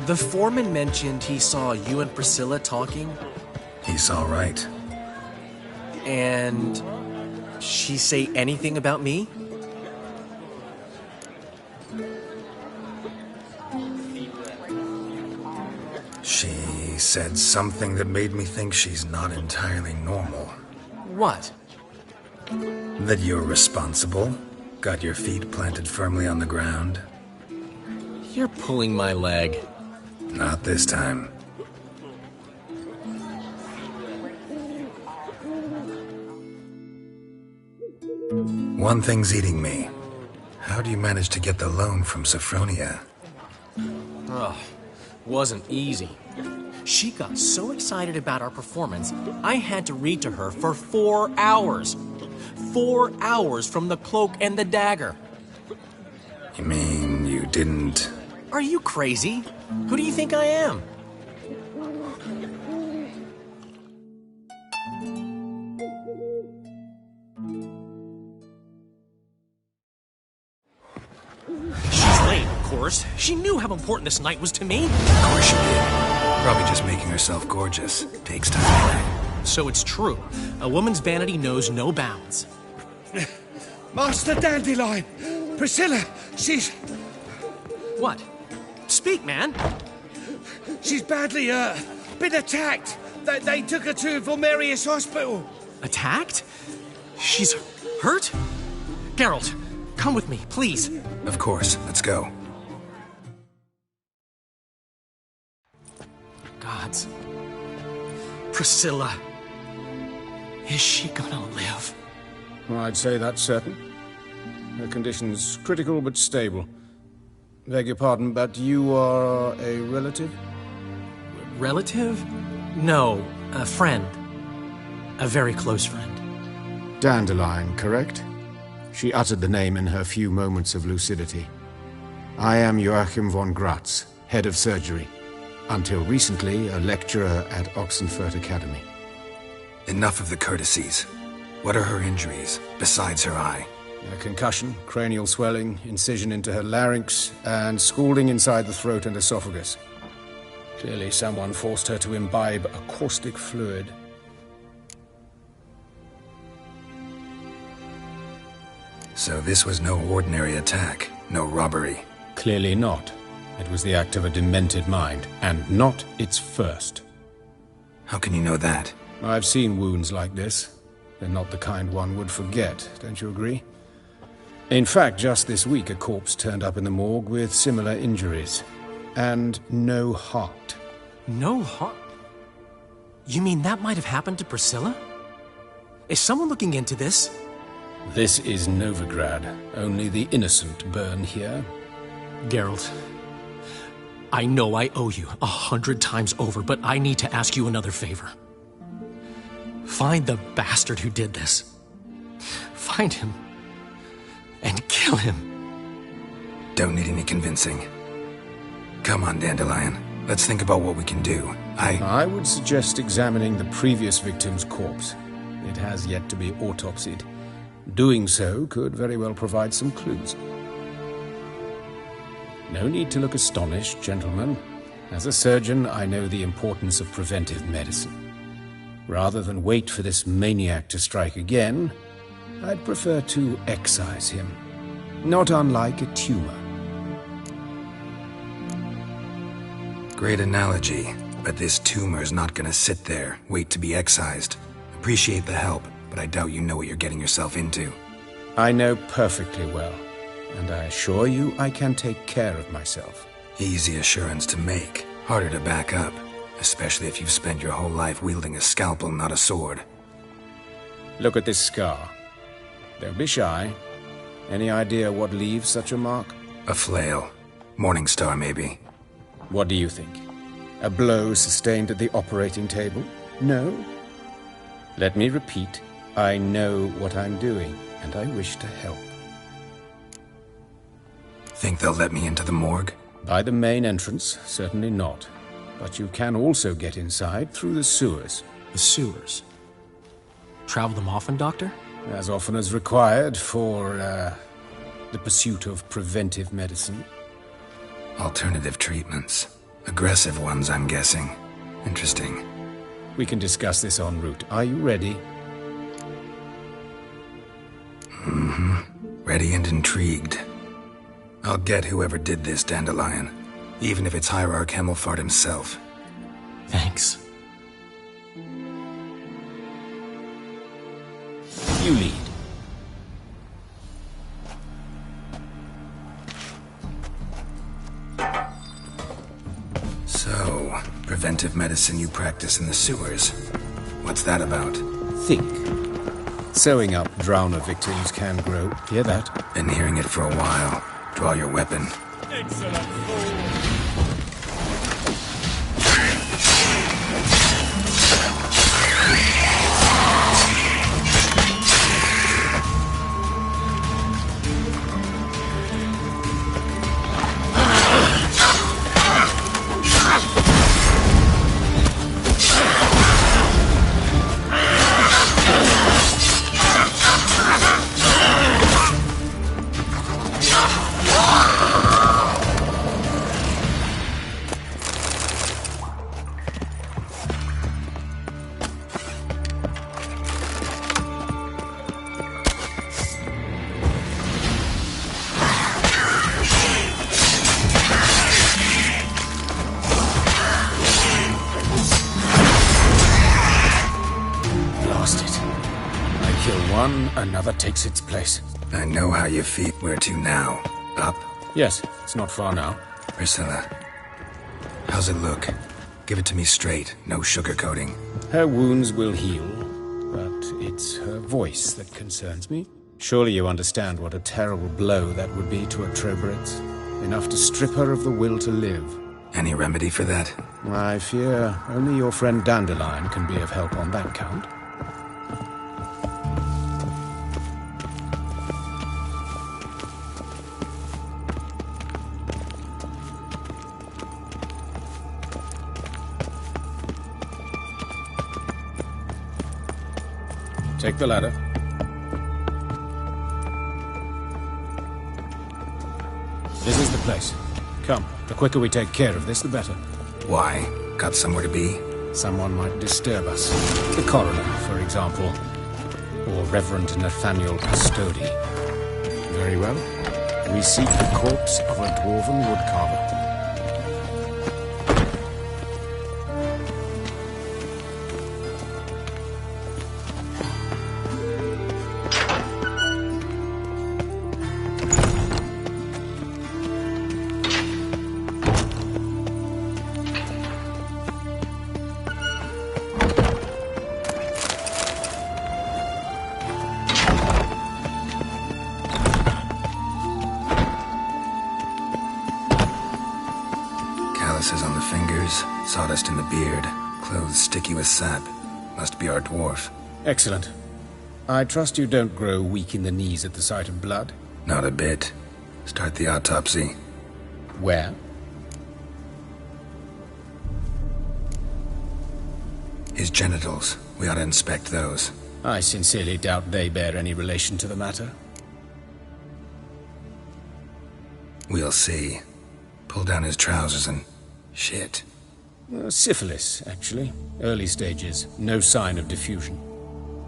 The foreman mentioned he saw you and Priscilla talking. He saw right. And she say anything about me? She said something that made me think she's not entirely normal. What? That you're responsible, got your feet planted firmly on the ground. You're pulling my leg. Not this time. One thing's eating me. How do you manage to get the loan from Sophronia? Ugh, wasn't easy. She got so excited about our performance, I had to read to her for 4 hours. 4 hours from the Cloak and the Dagger. You mean you didn't... Are you crazy? Who do you think I am? She's late, of course. She knew how important this night was to me. Of course she did. Probably just making herself gorgeous. Takes time. So it's true. A woman's vanity knows no bounds. Master Dandelion! Priscilla, she's... What? Speak, man. She's badly, been attacked. They took her to Volmerius Hospital. Attacked? She's hurt? Geralt, come with me, please. Of course. Let's go. Gods. Priscilla. Is she gonna live? I'd say that's certain. Her condition's critical but stable. Beg your pardon, but you are a relative? Relative? No, a friend. A very close friend. Dandelion, correct? She uttered the name in her few moments of lucidity. I am Joachim von Gratz, head of surgery. Until recently, a lecturer at Oxenfurt Academy. Enough of the courtesies. What are her injuries, besides her eye? A concussion, cranial swelling, incision into her larynx, and scalding inside the throat and esophagus. Clearly someone forced her to imbibe a caustic fluid. So this was no ordinary attack, no robbery. Clearly not. It was the act of a demented mind, and not its first. How can you know that? I've seen wounds like this. They're not the kind one would forget, don't you agree? In fact, just this week a corpse turned up in the morgue with similar injuries. And no heart. No heart? You mean that might have happened to Priscilla? Is someone looking into this? This is Novigrad. Only the innocent burn here. Geralt, I know I owe you 100 times over, but I need to ask you another favor. Find the bastard who did this. Find him. And kill him. Don't need any convincing. Come on, Dandelion. Let's think about what we can do. I would suggest examining the previous victim's corpse. It has yet to be autopsied. Doing so could very well provide some clues. No need to look astonished, gentlemen. As a surgeon, I know the importance of preventive medicine. Rather than wait for this maniac to strike again, I'd prefer to excise him. Not unlike a tumor. Great analogy, but this tumor's not gonna sit there, wait to be excised. Appreciate the help, but I doubt you know what you're getting yourself into. I know perfectly well, and I assure you I can take care of myself. Easy assurance to make, harder to back up, especially if you've spent your whole life wielding a scalpel, not a sword. Look at this scar. Don't be shy. Any idea what leaves such a mark? A flail. Morningstar, maybe. What do you think? A blow sustained at the operating table? No? Let me repeat. I know what I'm doing, and I wish to help. Think they'll let me into the morgue? By the main entrance, certainly not. But you can also get inside through the sewers. The sewers? Travel them often, Doctor? As often as required for, the pursuit of preventive medicine. Alternative treatments. Aggressive ones, I'm guessing. Interesting. We can discuss this en route. Are you ready? Mm-hmm. Ready and intrigued. I'll get whoever did this, Dandelion. Even if it's Hierarch Hemmelfart himself. Thanks. You lead. So, preventive medicine you practice in the sewers. What's that about? Think. Sewing up drowner victims can grow. Hear that? Been hearing it for a while. Draw your weapon. Excellent fool. Another takes its place. I know how you feel. Where to now? Up? Yes, it's not far now. Priscilla. How's it look? Give it to me straight, no sugarcoating. Her wounds will heal, but it's her voice that concerns me. Surely you understand what a terrible blow that would be to a Trobritz. Enough to strip her of the will to live. Any remedy for that? I fear only your friend Dandelion can be of help on that count. Take the ladder. This is the place. Come, the quicker we take care of this, the better. Why? Got somewhere to be? Someone might disturb us. The coroner, for example. Or Reverend Nathaniel Custody. Very well. We seek the corpse of a dwarven woodcarver. On the fingers, sawdust in the beard, clothes sticky with sap. Must be our dwarf. Excellent. I trust you don't grow weak in the knees at the sight of blood? Not a bit. Start the autopsy. Where? His genitals. We ought to inspect those. I sincerely doubt they bear any relation to the matter. We'll see. Pull down his trousers and... shit. Syphilis, actually. Early stages. No sign of diffusion.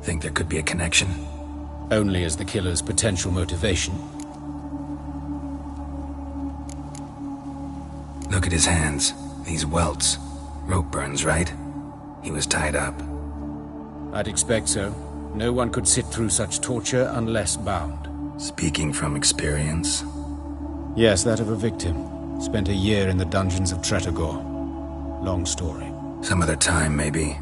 Think there could be a connection? Only as the killer's potential motivation. Look at his hands. These welts. Rope burns, right? He was tied up. I'd expect so. No one could sit through such torture unless bound. Speaking from experience? Yes, that of a victim. Spent a year in the dungeons of Tretogor. Long story. Some other time, maybe.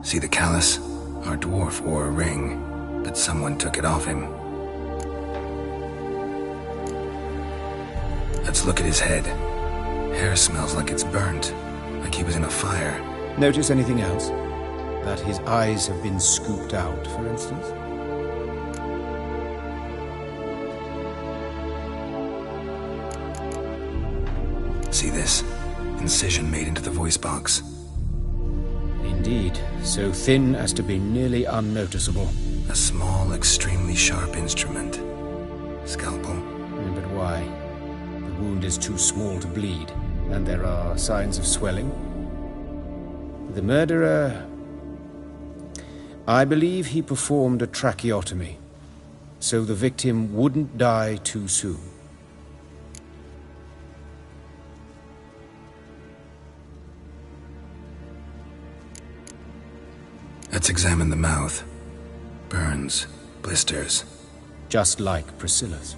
See the callus? Our dwarf wore a ring, but someone took it off him. Let's look at his head. Hair smells like it's burnt, like he was in a fire. Notice anything else? That his eyes have been scooped out, for instance? See this? Incision made into the voice box. Indeed, so thin as to be nearly unnoticeable. A small, extremely sharp instrument. Scalpel. But why? The wound is too small to bleed, and there are signs of swelling. The murderer... I believe he performed a tracheotomy, so the victim wouldn't die too soon. Let's examine the mouth. Burns, blisters. Just like Priscilla's.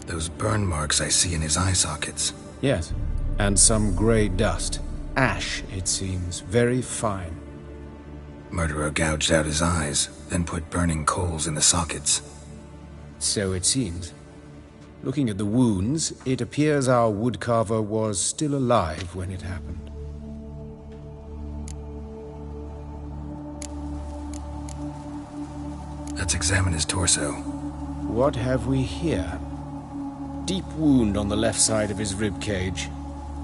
Those burn marks I see in his eye sockets. Yes, and some grey dust. Ash, it seems. Very fine. Murderer gouged out his eyes, then put burning coals in the sockets. So it seems. Looking at the wounds, it appears our woodcarver was still alive when it happened. Let's examine his torso. What have we here? Deep wound on the left side of his rib cage,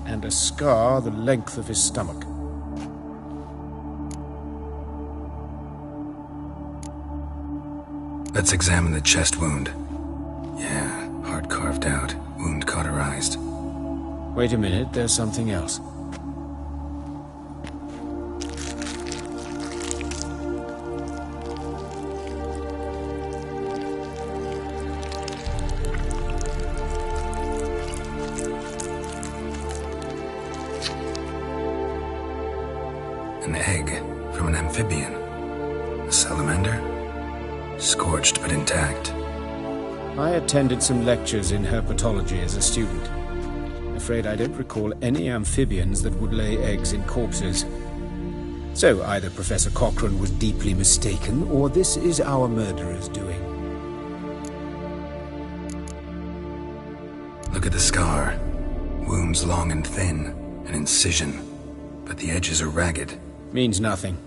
and a scar the length of his stomach. Let's examine the chest wound. Yeah, heart carved out, wound cauterized. Wait a minute, there's something else. An egg from an amphibian. A salamander? Scorched but intact. I attended some lectures in herpetology as a student. Afraid I don't recall any amphibians that would lay eggs in corpses. So either Professor Cochrane was deeply mistaken, or this is our murderer's doing. Look at the scar. Wounds long and thin, an incision. But the edges are ragged. Means nothing.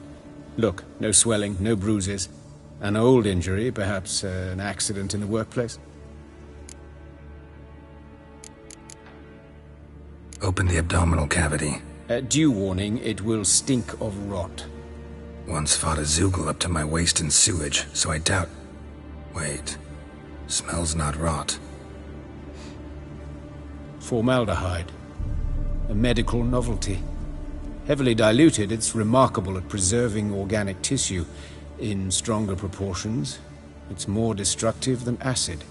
Look, no swelling, no bruises. An old injury, perhaps an accident in the workplace. Open the abdominal cavity. Due warning, it will stink of rot. Once fought a Zoogle up to my waist in sewage, so I doubt... Wait. Smells not rot. Formaldehyde. A medical novelty. Heavily diluted, it's remarkable at preserving organic tissue. In stronger proportions, it's more destructive than acid.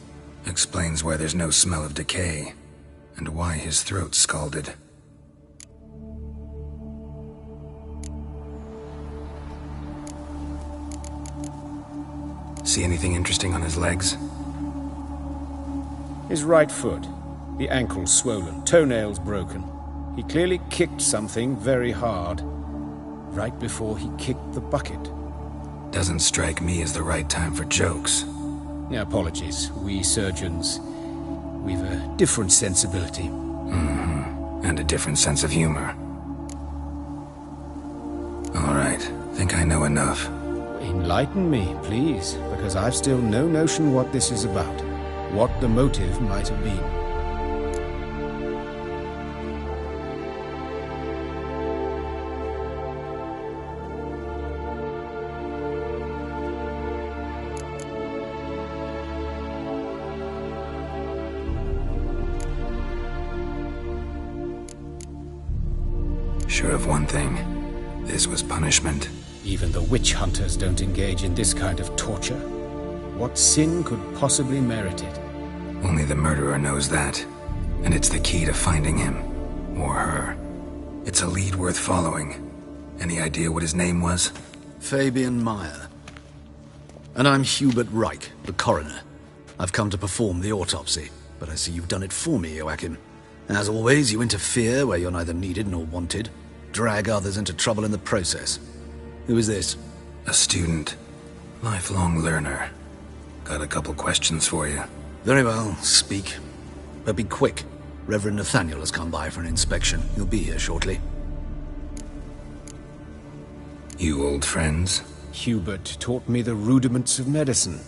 Explains why there's no smell of decay, and why his throat's scalded. See anything interesting on his legs? His right foot. The ankle swollen, toenails broken. He clearly kicked something very hard, right before he kicked the bucket. Doesn't strike me as the right time for jokes. Apologies. We surgeons, we've a different sensibility. And a different sense of humor. All right, think I know enough. Enlighten me, please, because I've still no notion what this is about. What the motive might have been. Sure of one thing. This was punishment. Even the witch hunters don't engage in this kind of torture. What sin could possibly merit it? Only the murderer knows that. And it's the key to finding him. Or her. It's a lead worth following. Any idea what his name was? Fabian Meyer. And I'm Hubert Reich, the coroner. I've come to perform the autopsy, but I see you've done it for me, Joachim. As always, you interfere where you're neither needed nor wanted. Drag others into trouble in the process. Who is this? A student. Lifelong learner. Got a couple questions for you. Very well, speak. But be quick. Reverend Nathaniel has come by for an inspection. He'll be here shortly. You old friends? Hubert taught me the rudiments of medicine.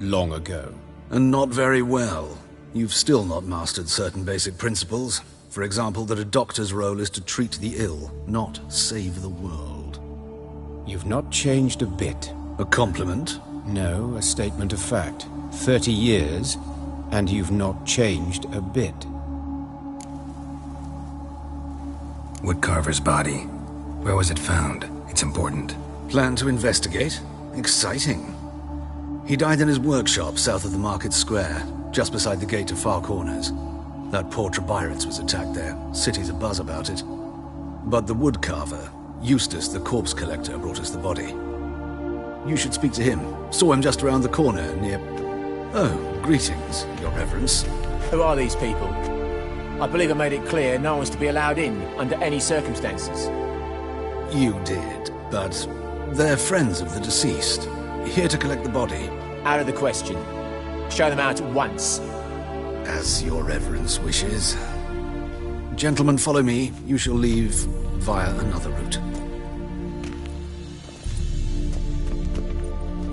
Long ago. And not very well. You've still not mastered certain basic principles. For example, that a doctor's role is to treat the ill, not save the world. You've not changed a bit. A compliment? No, a statement of fact. 30 years, and you've not changed a bit. Woodcarver's body. Where was it found? It's important. Plan to investigate? Exciting. He died in his workshop south of the market square, just beside the gate to Far Corners. That poor Trebirets was attacked there. City's abuzz about it. But the woodcarver, Eustace the corpse collector, brought us the body. You should speak to him. Saw him just around the corner near... Oh, greetings, Your Reverence. Who are these people? I believe I made it clear no one's to be allowed in under any circumstances. You did, but they're friends of the deceased. Here to collect the body. Out of the question. Show them out at once. As Your Reverence wishes. Gentlemen, follow me. You shall leave via another route.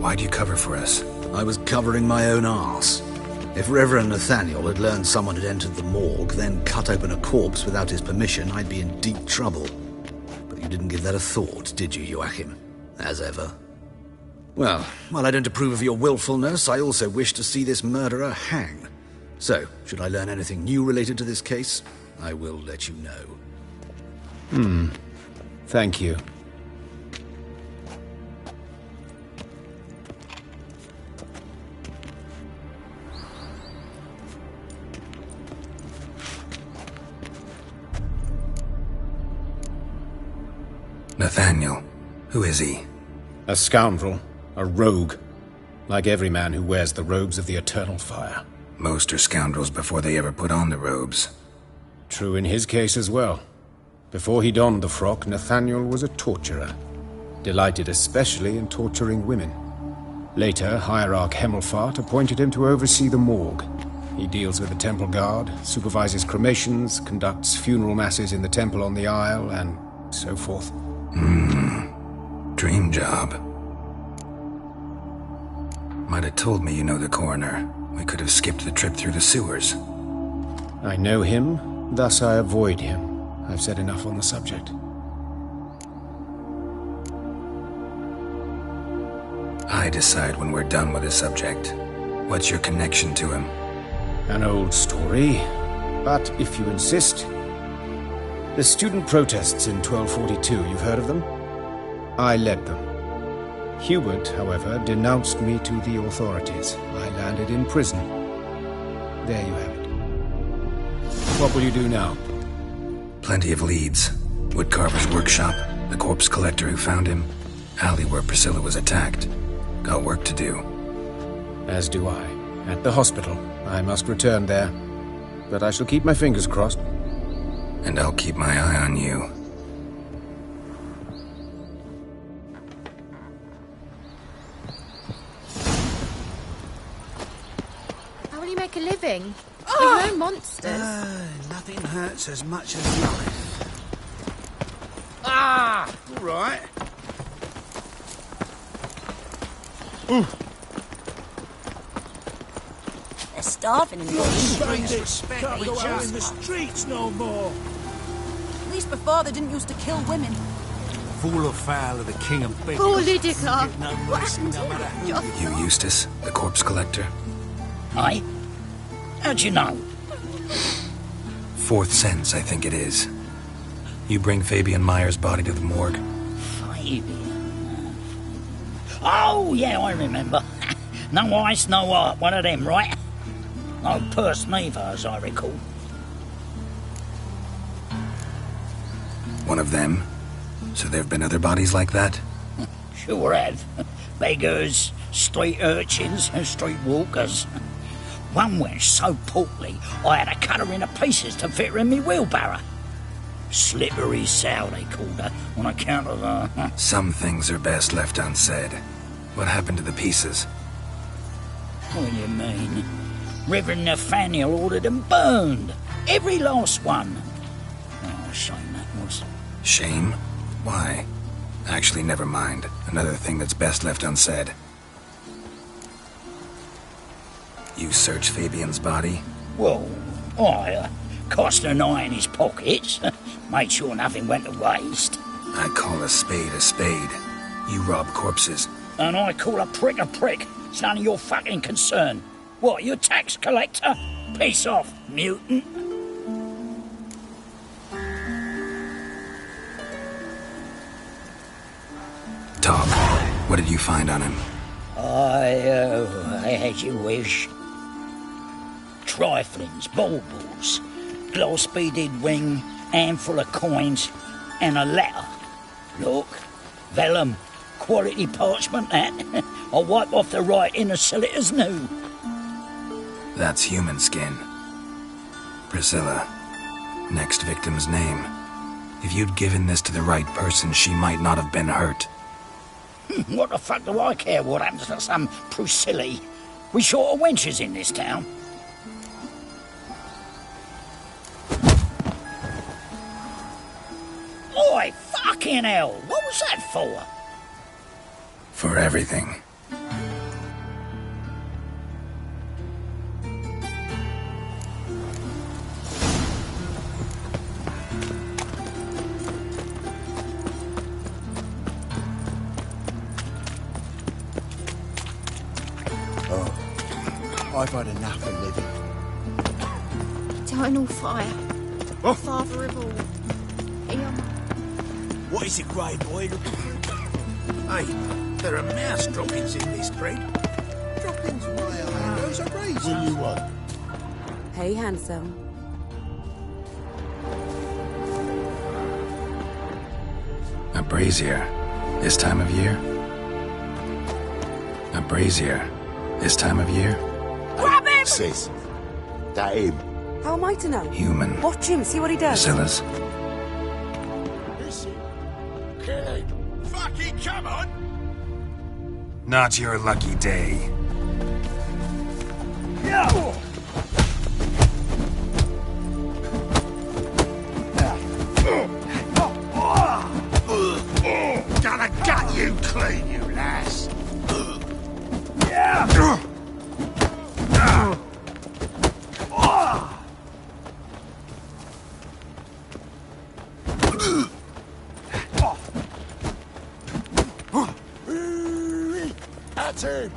Why'd you cover for us? I was covering my own arse. If Reverend Nathaniel had learned someone had entered the morgue, then cut open a corpse without his permission, I'd be in deep trouble. But you didn't give that a thought, did you, Joachim? As ever. Well, while I don't approve of your willfulness, I also wish to see this murderer hang. So, should I learn anything new related to this case, I will let you know. Thank you. Nathaniel. Who is he? A scoundrel. A rogue. Like every man who wears the robes of the eternal fire. Most are scoundrels before they ever put on the robes. True in his case as well. Before he donned the frock, Nathaniel was a torturer. delighted especially in torturing women. Later, Hierarch Hemmelfart appointed him to oversee the morgue. He deals with the temple guard, supervises cremations, conducts funeral masses in the temple on the Isle, and so forth. Dream job. Might have told me you know the coroner. We could have skipped the trip through the sewers. I know him, thus I avoid him. I've said enough on the subject. I decide when we're done with the subject. What's your connection to him? An old story, but if you insist. The student protests in 1242, you've heard of them? I led them. Hubert, however, denounced me to the authorities. I landed in prison. There you have it. What will you do now? Plenty of leads. Woodcarver's workshop, the corpse collector who found him, alley where Priscilla was attacked. Got work to do. As do I. At the hospital. I must return there. But I shall keep my fingers crossed. And I'll keep my eye on you. How will you make a living? You're no monsters. Nothing hurts as much as life. Ah! All right. They're starving in the Respect can't go out in the streets no more. At least before they didn't used to kill women. Fool or foul of the king and beggars. Poor Lydica. No mercy, no matter who You Eustace, the corpse collector? Aye? How'd you know? Fourth sense, I think it is. You bring Fabian Meyer's body to the morgue. Fabian? Oh, yeah, I remember. No ice, no art, one of them, right? No purse neither, as I recall. One of them? So there have been other bodies like that? Sure have. Beggars, street urchins, and street walkers. One went so portly, I had to cut her into pieces to fit her in me wheelbarrow. Slippery sow, they called her, on account of Some things are best left unsaid. What happened to the pieces? What do you mean? Reverend Nathaniel ordered them burned. Every last one. Oh, shame that was. Shame? Why? Actually, never mind. Another thing that's best left unsaid. You searched Fabian's body? Well, I cast an eye in his pockets. Made sure nothing went to waste. I call a spade a spade. You rob corpses. And I call a prick a prick. It's none of your fucking concern. What, you tax collector? Piss off, mutant. Tom, what did you find on him? As you wish. Triflings, baubles, gloss-beaded ring, handful of coins, and a letter. Look, vellum, quality parchment, that. I'll wipe off the writing and sell it as new. That's human skin. Priscilla. Next victim's name. If you'd given this to the right person, she might not have been hurt. What the fuck do I care what happens to some Priscilla? We short of wenches in this town. Oi, fucking hell! What was that for? For everything. I've had enough of living. Eternal fire. Oh. Father of all. What is it, grey boy, looking for? Hey, there are mouse droppings in this bread. Droppings way up. Those are raisins. What do you want? Hey, handsome. A brazier. This time of year? A brazier. This time of year? Grab him! Sis, that him. How am I to know? Human. Watch him, see what he does. Priscilla's. Listen, kill him. Fucking kill Come on! Not your lucky day. Gonna gut you clean, you lass! That's him!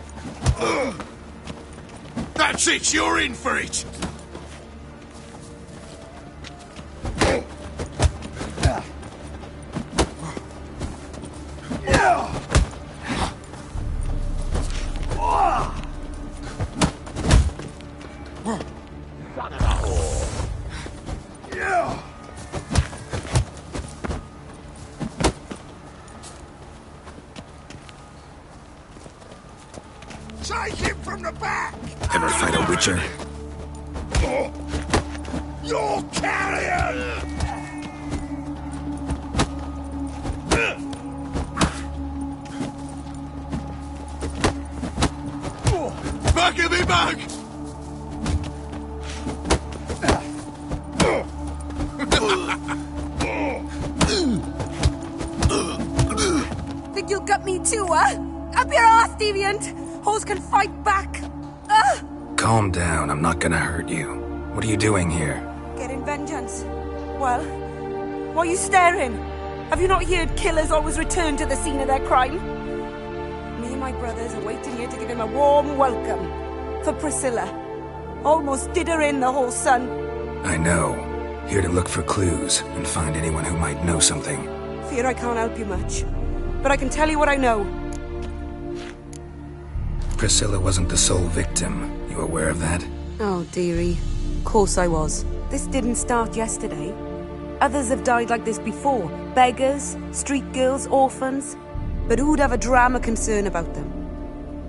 That's it, you're in for it! Take him from the back! Ever fight a witcher? You're carrion! Back of me back! Think you'll gut me too, huh? Up your ass, deviant! Hoes can fight back! Calm down, I'm not gonna hurt you. What are you doing here? Getting vengeance. Well, why are you staring? Have you not heard killers always return to the scene of their crime? Me and my brothers are waiting here to give him a warm welcome. For Priscilla. Almost did her in, the whole son. I know. Here to look for clues and find anyone who might know something. Fear I can't help you much. But I can tell you what I know. Priscilla wasn't the sole victim. You aware of that? Oh, dearie. Of course I was. This didn't start yesterday. Others have died like this before. Beggars, street girls, orphans. But who'd have a drama concern about them?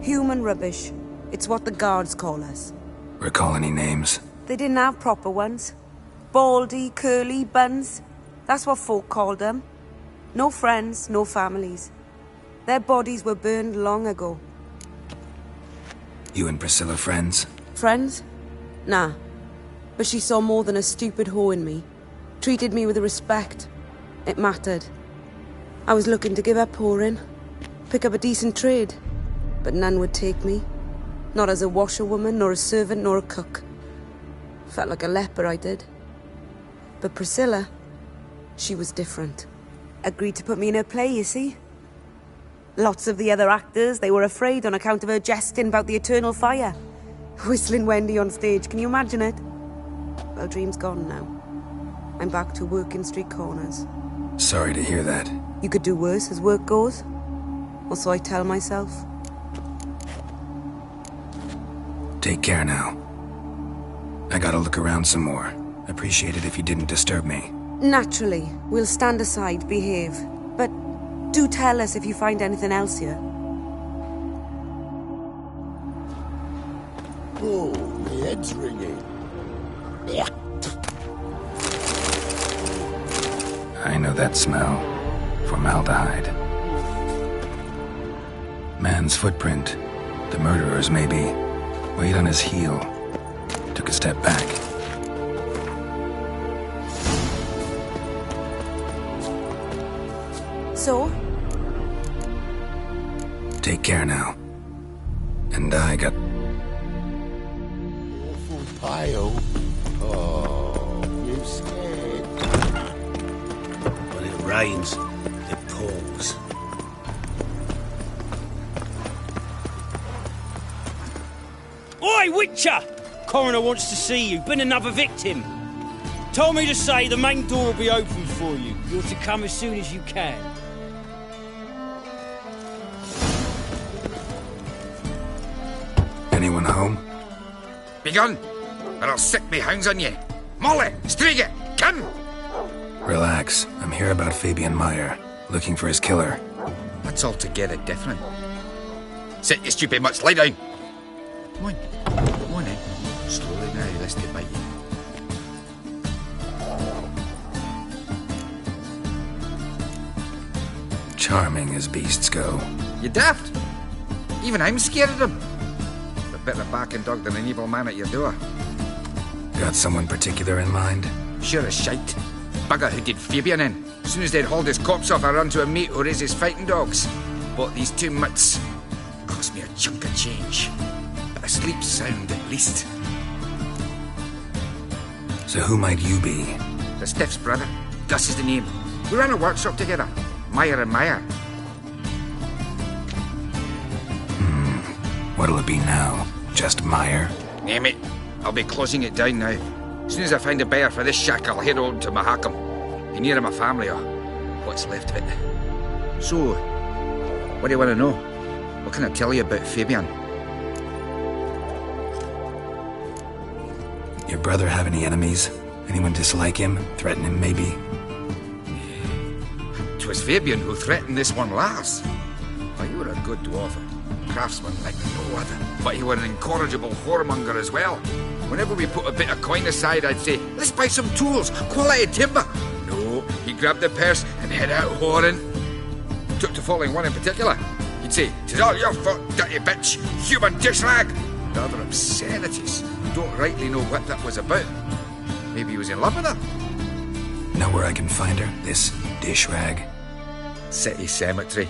Human rubbish. It's what the guards call us. Recall any names? They didn't have proper ones. Baldy, curly, buns. That's what folk called them. No friends, no families. Their bodies were burned long ago. You and Priscilla friends? Friends? Nah. But she saw more than a stupid whore in me. Treated me with respect. It mattered. I was looking to give up whoring. Pick up a decent trade. But none would take me. Not as a washerwoman, nor a servant, nor a cook. Felt like a leper, I did. But Priscilla, she was different. Agreed to put me in her play, you see? Lots of the other actors, they were afraid on account of her jesting about the eternal fire. Whistling Wendy on stage, can you imagine it? Well, dream's gone now. I'm back to working street corners. Sorry to hear that. You could do worse as work goes. Or so I tell myself. Take care now. I gotta look around some more. Appreciate it if you didn't disturb me. Naturally, we'll stand aside, behave. But do tell us if you find anything else here. Oh, my head's ringing. I know that smell. Formaldehyde. Man's footprint. The murderer's maybe. Weight on his heel. Took a step back. So? Take care now. And I got... Awful pile. Oh, you scared. When it rains, it pours. Oi, Witcher! Coroner wants to see you. Been another victim. Told me to say the main door will be open for you. You're to come as soon as you can. Anyone home? Begone, or I'll set me hounds on you. Molly, Striga, come! Relax. I'm here about Fabian Meyer. Looking for his killer. That's altogether different. Sit your stupid mutts, lie down. Come on. Come on then. Slowly now, lest they bite you. Charming as beasts go. You daft? Even I'm scared of them. A better backing dog than an evil man at your door. Got someone particular in mind? Sure as shite. Bugger who did Fabian in. As soon as they'd hauled his corpse off, I run to a mate who raises fighting dogs. Bought these 2 mutts. Cost me a chunk of change. But I sleep sound at least. So who might you be? The Stiff's brother. Gus is the name. We ran a workshop together. Meyer and Meyer. What'll it be now? Just Meyer? Name it. I'll be closing it down now. As soon as I find a buyer for this shack, I'll head on to Mahakam. Be near my family, or what's left of it. So, what do you want to know? What can I tell you about Fabian? Your brother have any enemies? Anyone dislike him? Threaten him, maybe? 'Twas Fabian who threatened this one last. Oh, you were a good dwarf. Craftsman like no other. But he were an incorrigible whoremonger as well. Whenever we put a bit of coin aside, I'd say, let's buy some tools, quality timber. No, he grabbed the purse and head out whoring. Took to following one in particular. He'd say, 'tis all your fault, dirty bitch, human dish rag. And other obscenities. Don't rightly know what that was about. Maybe he was in love with her. Know where I can find her, this dish rag? City cemetery.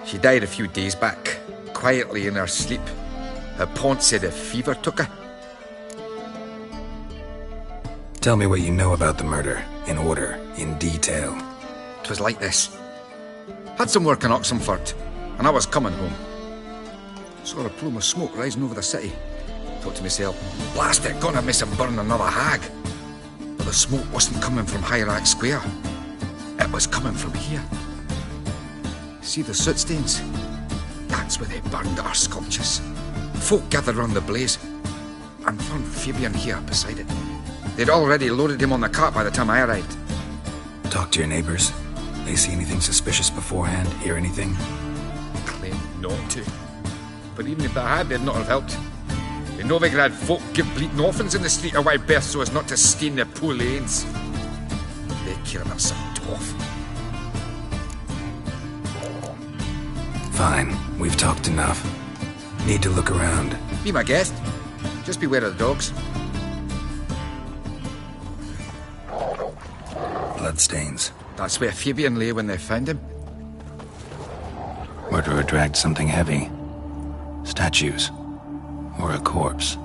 She died a few days back, quietly in her sleep. Her pont said a fever took her. Tell me what you know about the murder, in order, in detail. 'Twas like this. Had some work in Oxenford, and I was coming home. Saw a plume of smoke rising over the city. Thought to myself, blast it, gonna miss and burn another hag. But the smoke wasn't coming from Hierarch Square. It was coming from here. See the soot stains? That's where they burned our sculptures. Folk gathered round the blaze, and found Fabian here beside it. They'd already loaded him on the cart by the time I arrived. Talk to your neighbors. They see anything suspicious beforehand? Hear anything? Claim not to. But even if they had, they'd not have helped. In Novigrad, folk give bleeding orphans in the street a wide berth so as not to stain their poor lanes. They care about some dwarf. Fine, we've talked enough. Need to look around. Be my guest. Just beware of the dogs. Bloodstains. That's where Fabian lay when they found him. Murderer dragged something heavy. Statues. Or a corpse.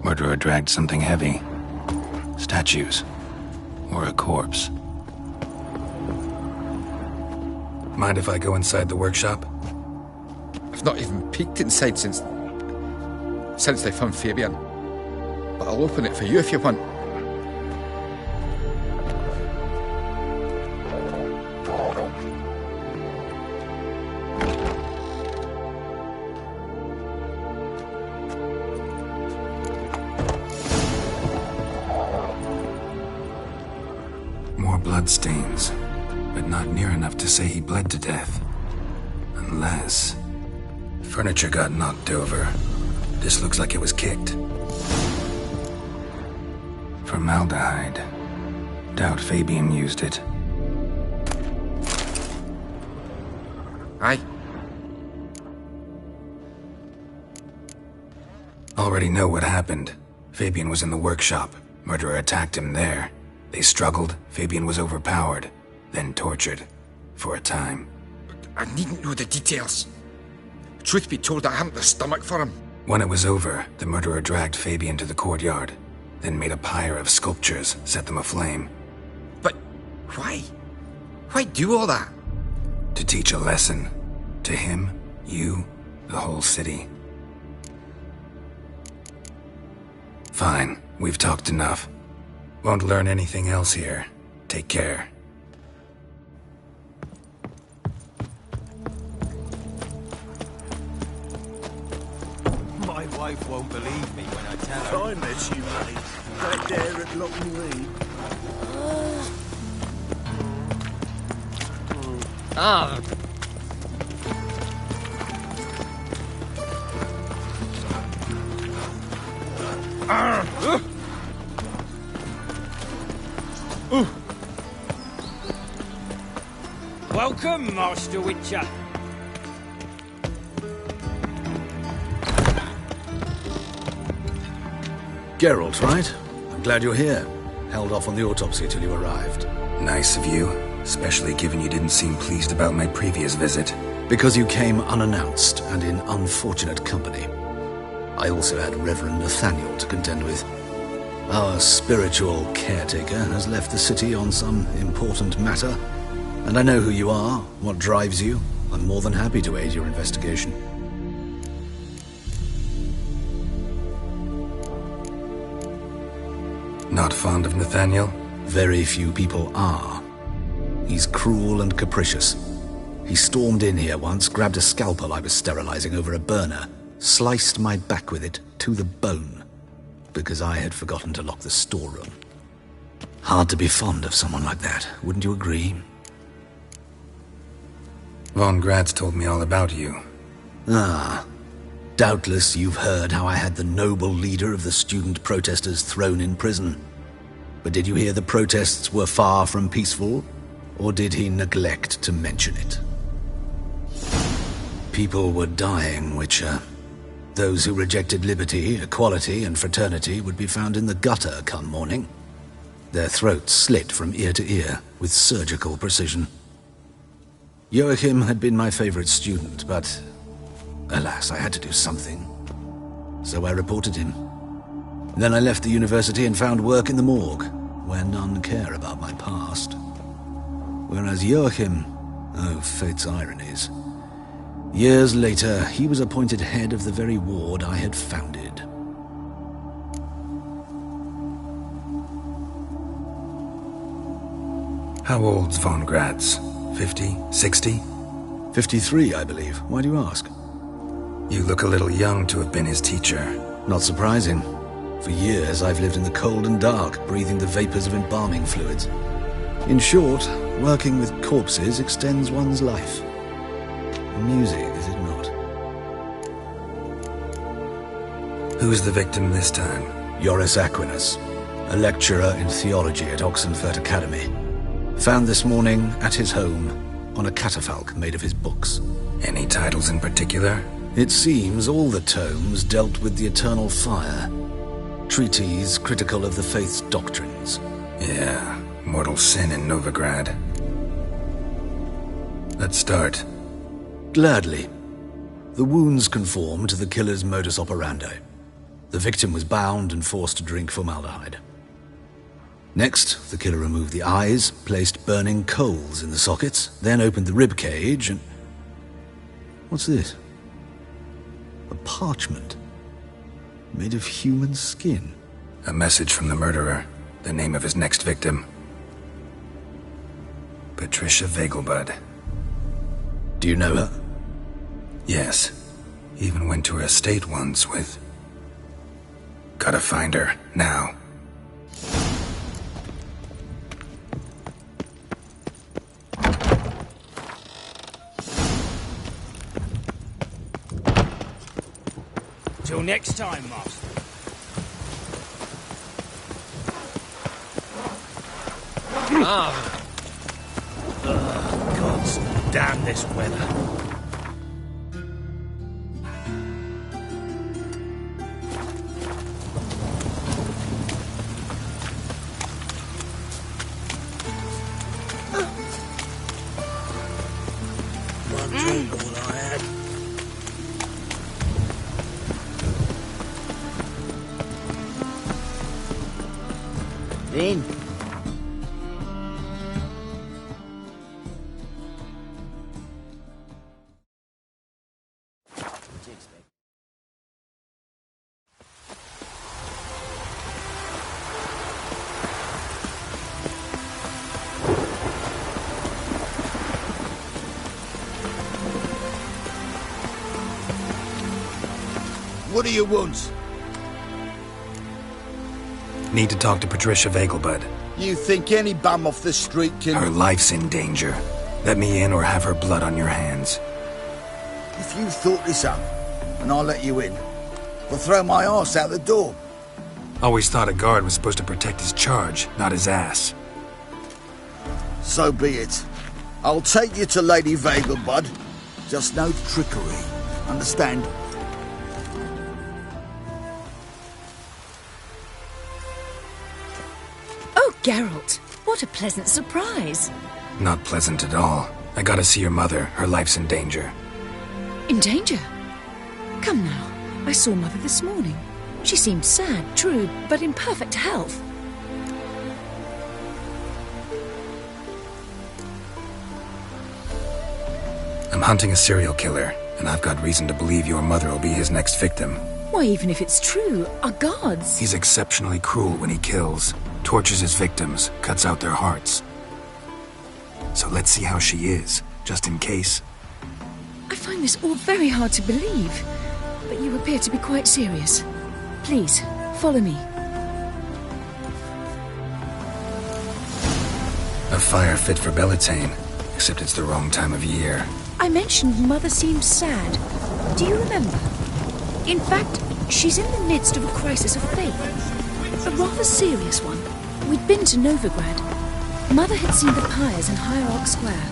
Murderer dragged something heavy. Statues. Or a corpse. Mind if I go inside the workshop? I've not even peeked inside since they found Fabian. But I'll open it for you if you want. More bloodstains, but not near enough to say he bled to death. Unless... furniture got knocked over. This looks like it was kicked. Formaldehyde. Doubt Fabian used it. Aye. Already know what happened. Fabian was in the workshop. Murderer attacked him there. They struggled. Fabian was overpowered. Then tortured. For a time. I needn't know the details. Truth be told, I hadn't the stomach for him. When it was over, the murderer dragged Fabian to the courtyard. Then made a pyre of sculptures, set them aflame. But why? Why do all that? To teach a lesson. To him, you, the whole city. Fine, we've talked enough. Won't learn anything else here. Take care. My wife won't believe me when I tell her. I met you, mate. Back there at Lockney Lee. Welcome, Master Witcher. Geralt, right? I'm glad you're here. Held off on the autopsy till you arrived. Nice of you, especially given you didn't seem pleased about my previous visit. Because you came unannounced and in unfortunate company. I also had Reverend Nathaniel to contend with. Our spiritual caretaker has left the city on some important matter, and I know who you are, what drives you. I'm more than happy to aid your investigation. Not fond of Nathaniel? Very few people are. He's cruel and capricious. He stormed in here once, grabbed a scalpel I was sterilizing over a burner, sliced my back with it to the bone, because I had forgotten to lock the storeroom. Hard to be fond of someone like that, wouldn't you agree? Von Grad's told me all about you. Ah. Doubtless you've heard how I had the noble leader of the student protesters thrown in prison. But did you hear the protests were far from peaceful? Or did he neglect to mention it? People were dying, Witcher. Those who rejected liberty, equality, and fraternity would be found in the gutter come morning. Their throats slit from ear to ear with surgical precision. Joachim had been my favorite student, but alas, I had to do something. So I reported him. Then I left the university and found work in the morgue, where none care about my past. Whereas Joachim, oh, fate's ironies. Years later, he was appointed head of the very ward I had founded. How old's Von Grad's? 50? 60? 53, I believe. Why do you ask? You look a little young to have been his teacher. Not surprising. For years, I've lived in the cold and dark, breathing the vapors of embalming fluids. In short, working with corpses extends one's life. Music, is it not? Who's the victim this time? Joris Aquinas, a lecturer in theology at Oxenfurt Academy. Found this morning at his home on a catafalque made of his books. Any titles in particular? It seems all the tomes dealt with the eternal fire. Treatises critical of the faith's doctrines. Yeah, mortal sin in Novigrad. Let's start. Gladly. The wounds conform to the killer's modus operandi. The victim was bound and forced to drink formaldehyde. Next, the killer removed the eyes, placed burning coals in the sockets, then opened the rib cage and... What's this? A parchment. Made of human skin. A message from the murderer. The name of his next victim. Patricia Vegelbud. Do you know her? Yes. Even went to her estate once with... Gotta find her, now. Till next time, Master. Gods, damn this weather. One drink, all I had. In. What do you want? Need to talk to Patricia Vegelbud. You think any bum off the street can... Her life's in danger. Let me in or have her blood on your hands. If you thought this up, and I'll let you in, I'll throw my arse out the door. Always thought a guard was supposed to protect his charge, not his ass. So be it. I'll take you to Lady Vagel, bud. Just no trickery. Understand? Oh, Geralt, what a pleasant surprise. Not pleasant at all. I gotta see your mother. Her life's in danger. In danger? Come now. I saw Mother this morning. She seemed sad, true, but in perfect health. I'm hunting a serial killer, and I've got reason to believe your mother will be his next victim. Why, even if it's true, our gods... He's exceptionally cruel when he kills, tortures his victims, cuts out their hearts. So let's see how she is, just in case. I find this all very hard to believe, but you appear to be quite serious. Please, follow me. A fire fit for Bellatane, except it's the wrong time of year. I mentioned Mother seemed sad. Do you remember? In fact, she's in the midst of a crisis of faith. A rather serious one. We'd been to Novigrad. Mother had seen the pyres in Hierarch Square,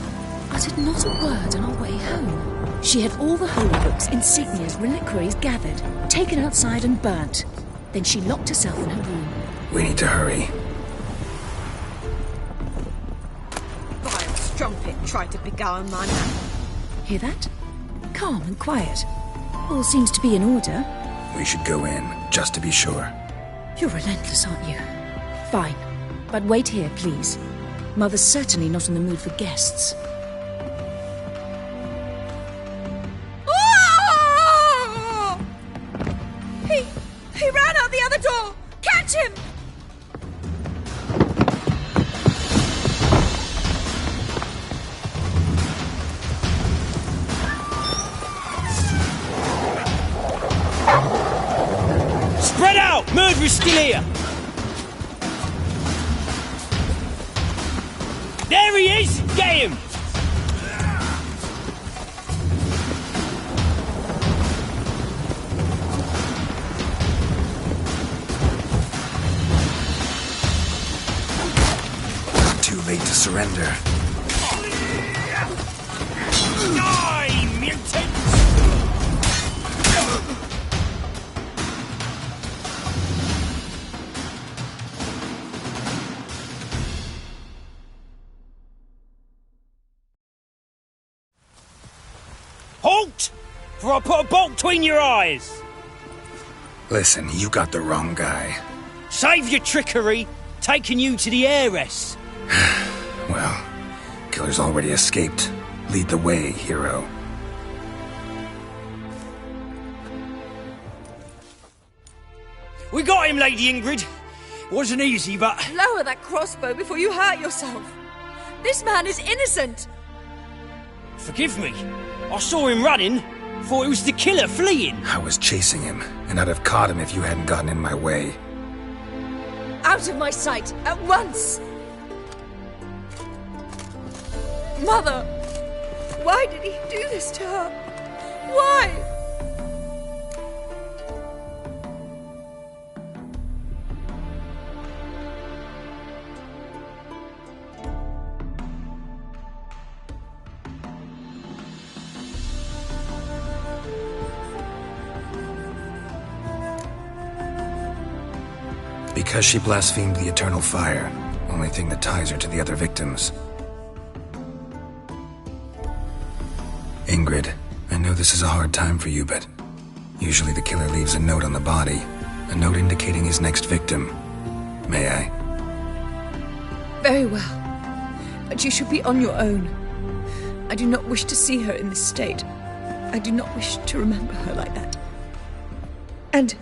uttered not a word on our way home. She had all the holy books, insignias, reliquaries gathered, taken outside and burnt. Then she locked herself in her room. We need to hurry. Vile strumpet tried to beguile my man. Hear that? Calm and quiet. All seems to be in order. We should go in, just to be sure. You're relentless, aren't you? Fine. But wait here, please. Mother's certainly not in the mood for guests. He ran out the other door! Catch him! Spread out! Murderer's still here! There he is! Get him! Too late to surrender. Die, mutant! Halt! For I put a bolt between your eyes! Listen, you got the wrong guy. Save your trickery! Taking you to the heiress! Well, killer's already escaped. Lead the way, hero. We got him, Lady Ingrid. Wasn't easy, but... Lower that crossbow before you hurt yourself. This man is innocent. Forgive me. I saw him running. Thought it was the killer fleeing. I was chasing him, and I'd have caught him if you hadn't gotten in my way. Out of my sight, at once! Mother! Why did he do this to her? Why? Because she blasphemed the eternal fire. Only thing that ties her to the other victims. Ingrid, I know this is a hard time for you, but usually the killer leaves a note on the body. A note indicating his next victim. May I? Very well. But you should be on your own. I do not wish to see her in this state. I do not wish to remember her like that. And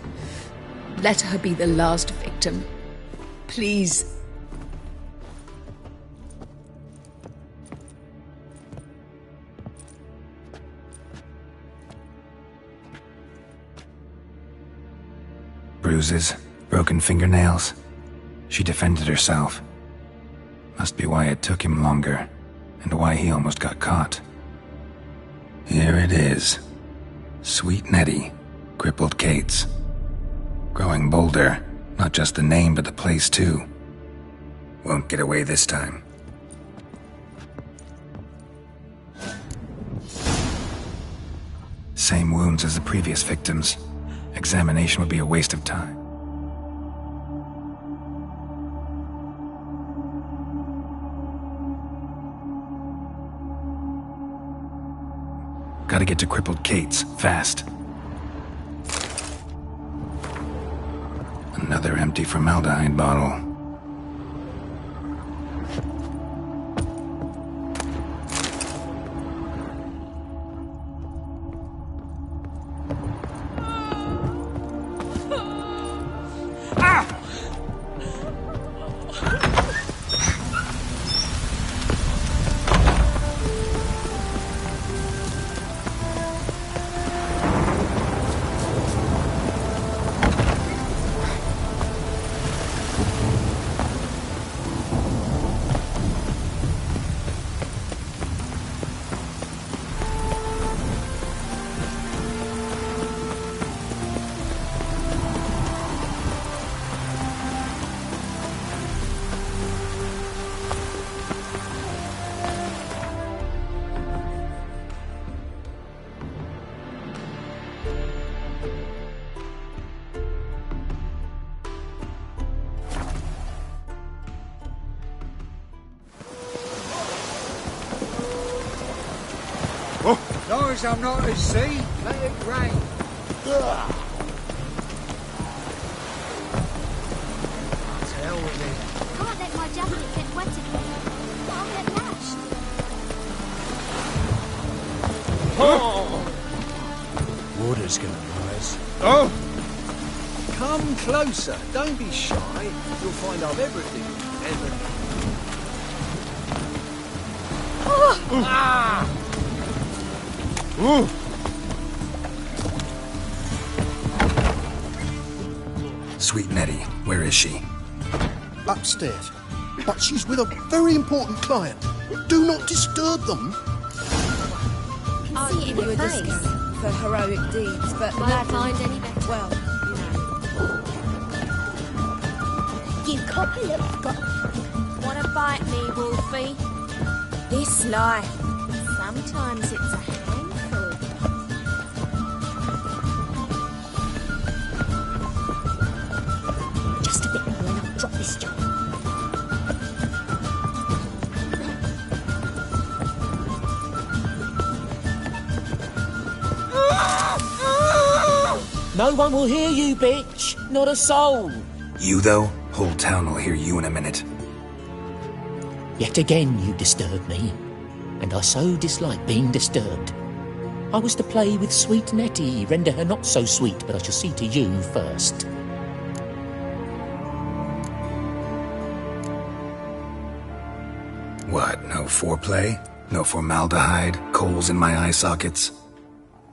let her be the last victim. Please. Bruises, broken fingernails. She defended herself. Must be why it took him longer, and why he almost got caught. Here it is. Sweet Nettie, crippled Kate's. Growing bolder, Not just the name, but the place, too. Won't get away this time. Same wounds as the previous victims. Examination would be a waste of time. Gotta get to crippled Kate's, fast. Another empty formaldehyde bottle. Long as I'm not at sea, let it rain. Ugh. To hell with it. Can't let my jacket get wet again. I'll get lashed. Oh! Water's gonna rise. Oh! Come closer. Don't be shy. You'll find I've everything. Everything. Oh! Ah! Ooh. Sweet Nettie, where is she? Upstairs. But she's with a very important client. Do not disturb them. I can see it in your face. For heroic deeds, but won't find any better. Well, you copper little got. Wanna bite me, Wolfie? This life. Sometimes it's a handful. Just a bit more and I'll drop this job. No one will hear you, bitch. Not a soul. You, though? Whole town will hear you in a minute. Yet again you disturb me. And I so dislike being disturbed. I was to play with sweet Nettie, render her not so sweet, but I shall see to you first. What, no foreplay? No formaldehyde? Coals in my eye sockets?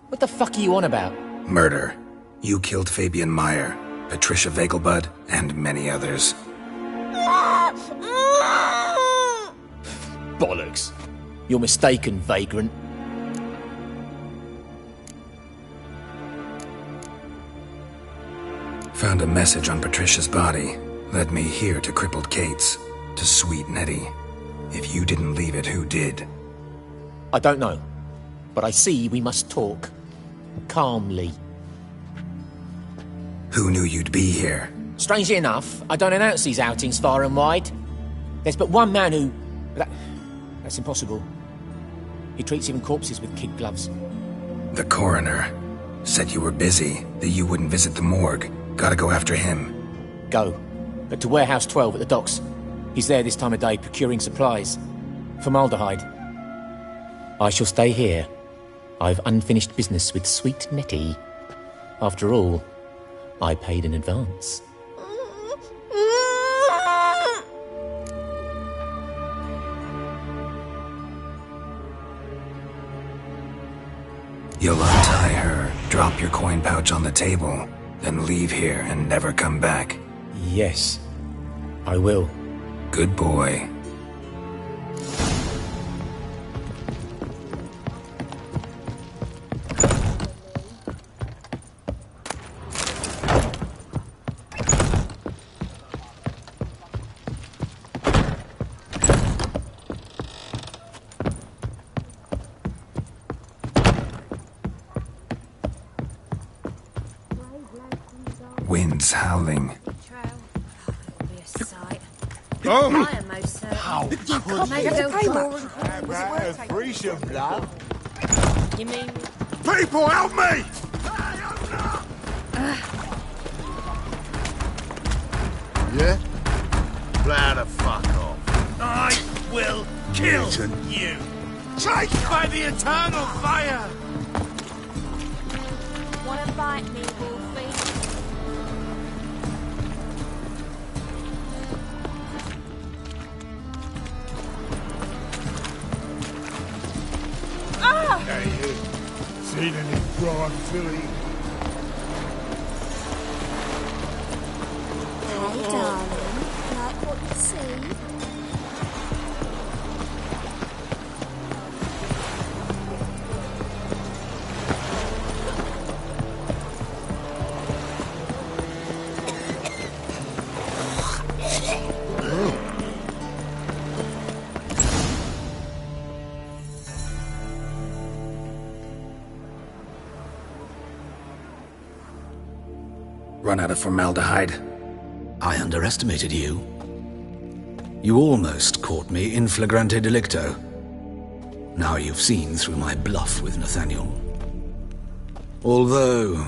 What the fuck are you on about? Murder. You killed Fabian Meyer, Patricia Vegelbud, and many others. Bollocks. You're mistaken, vagrant. Found a message on Patricia's body. Led me here to crippled Kate's. To sweet Nettie. If you didn't leave it, who did? I don't know. But I see we must talk. Calmly. Who knew you'd be here? Strangely enough, I don't announce these outings far and wide. There's but one man who... That's impossible. He treats even corpses with kid gloves. The coroner. Said you were busy, that you wouldn't visit the morgue. Gotta go after him. Go. But to Warehouse 12 at the docks. He's there this time of day procuring supplies. Formaldehyde. I shall stay here. I've unfinished business with sweet Nettie. After all, I paid in advance. You'll untie her, drop your coin pouch on the table, then leave here and never come back. Yes, I will. Good boy. wind's howling. Oh! How could you mean? People, help me! Yeah? Blow the fuck off. I will kill you. Take by the eternal fire! Wanna bite me, Wolfie? Hey, you. Seen any prawn filly? Hey, darling. Like what you see? Run out of formaldehyde. I underestimated you. You almost caught me in flagrante delicto. Now you've seen through my bluff with Nathaniel. Although,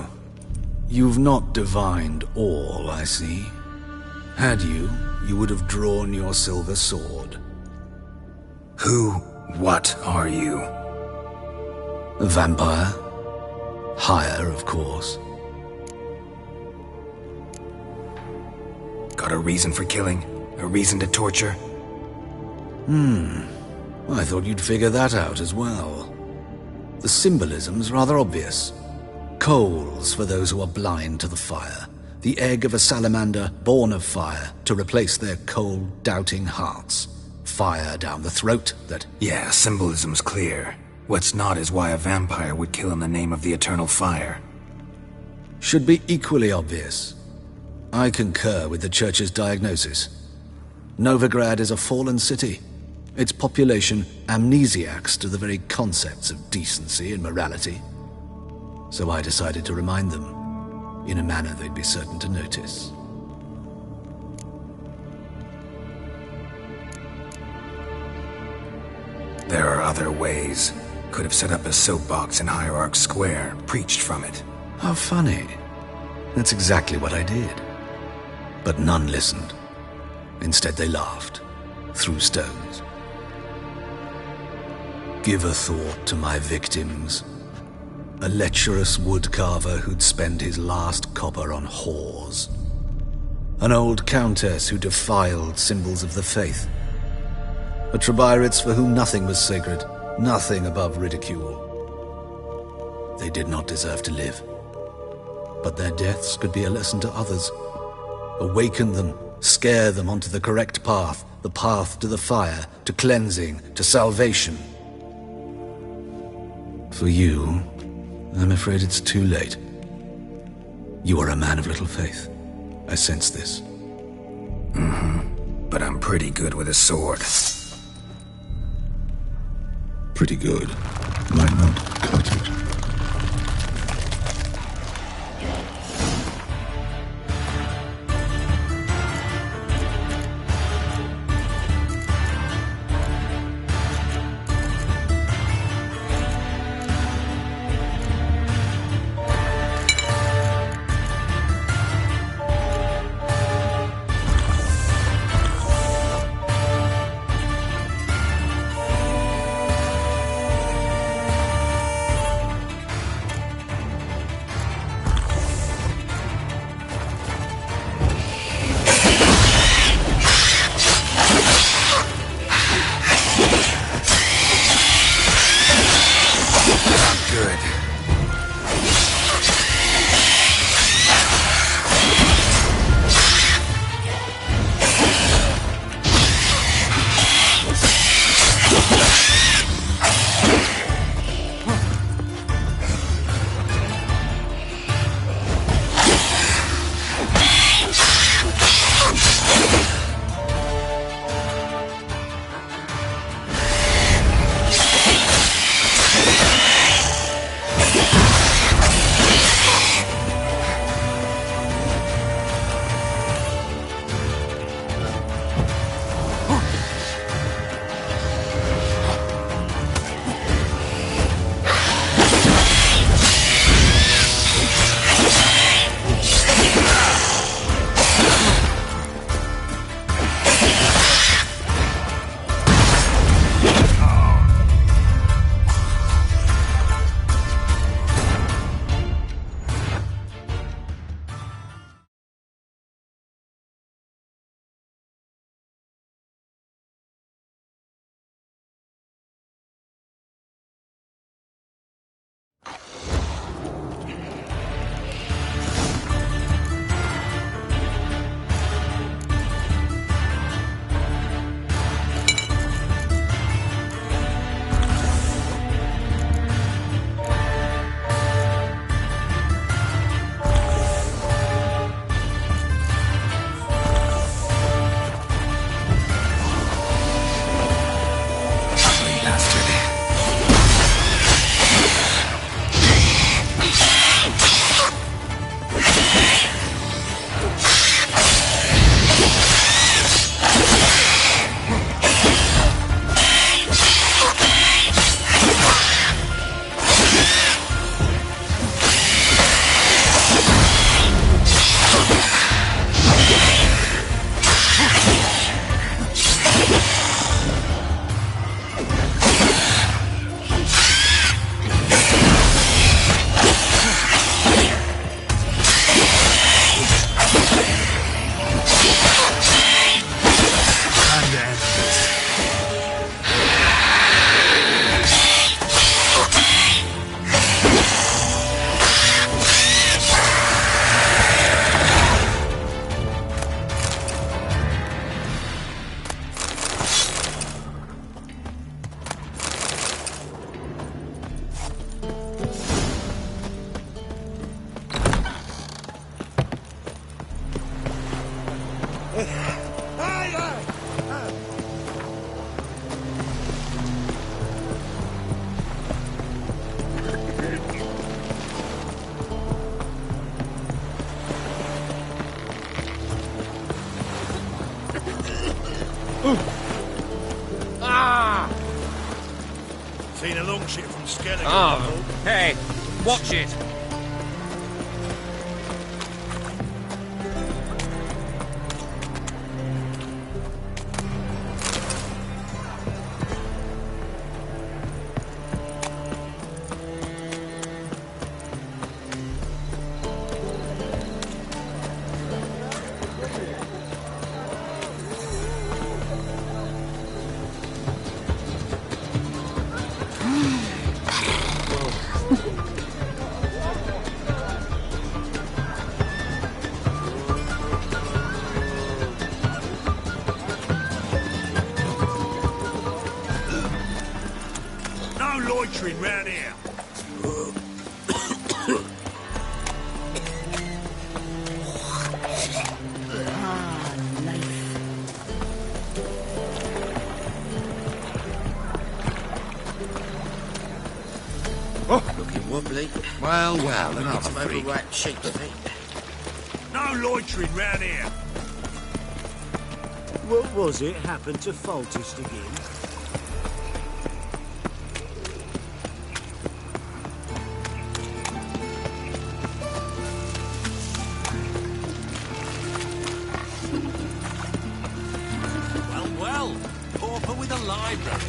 you've not divined all, I see. Had you, you would have drawn your silver sword. What are you? A vampire. Higher, of course. Got a reason for killing? A reason to torture? I thought you'd figure that out as well. The symbolism's rather obvious. Coals for those who are blind to the fire. The egg of a salamander born of fire to replace their cold, doubting hearts. Fire down the throat that... Yeah, symbolism's clear. What's not is why a vampire would kill in the name of the eternal fire. Should be equally obvious. I concur with the Church's diagnosis. Novigrad is a fallen city. Its population amnesiacs to the very concepts of decency and morality. So I decided to remind them, in a manner they'd be certain to notice. There are other ways. Could have set up a soapbox in Hierarch Square, preached from it. How funny. That's exactly what I did. But none listened. Instead they laughed, threw stones. Give a thought to my victims. A lecherous woodcarver who'd spend his last copper on whores. An old countess who defiled symbols of the faith. A Trebirates for whom nothing was sacred, nothing above ridicule. They did not deserve to live. But their deaths could be a lesson to others. Awaken them, scare them onto the correct path, the path to the fire, to cleansing, to salvation. For you, I'm afraid it's too late. You are a man of little faith. I sense this. But I'm pretty good with a sword. Pretty good. Might not cut it. watch it from Skellige. Oh, hey, watch it. No loitering round here. Oh, looking wobbly. Well, Looking another some freak. overripe sheep's feet. No loitering round here. What was it happened to Faltist again? Well, pauper with a library.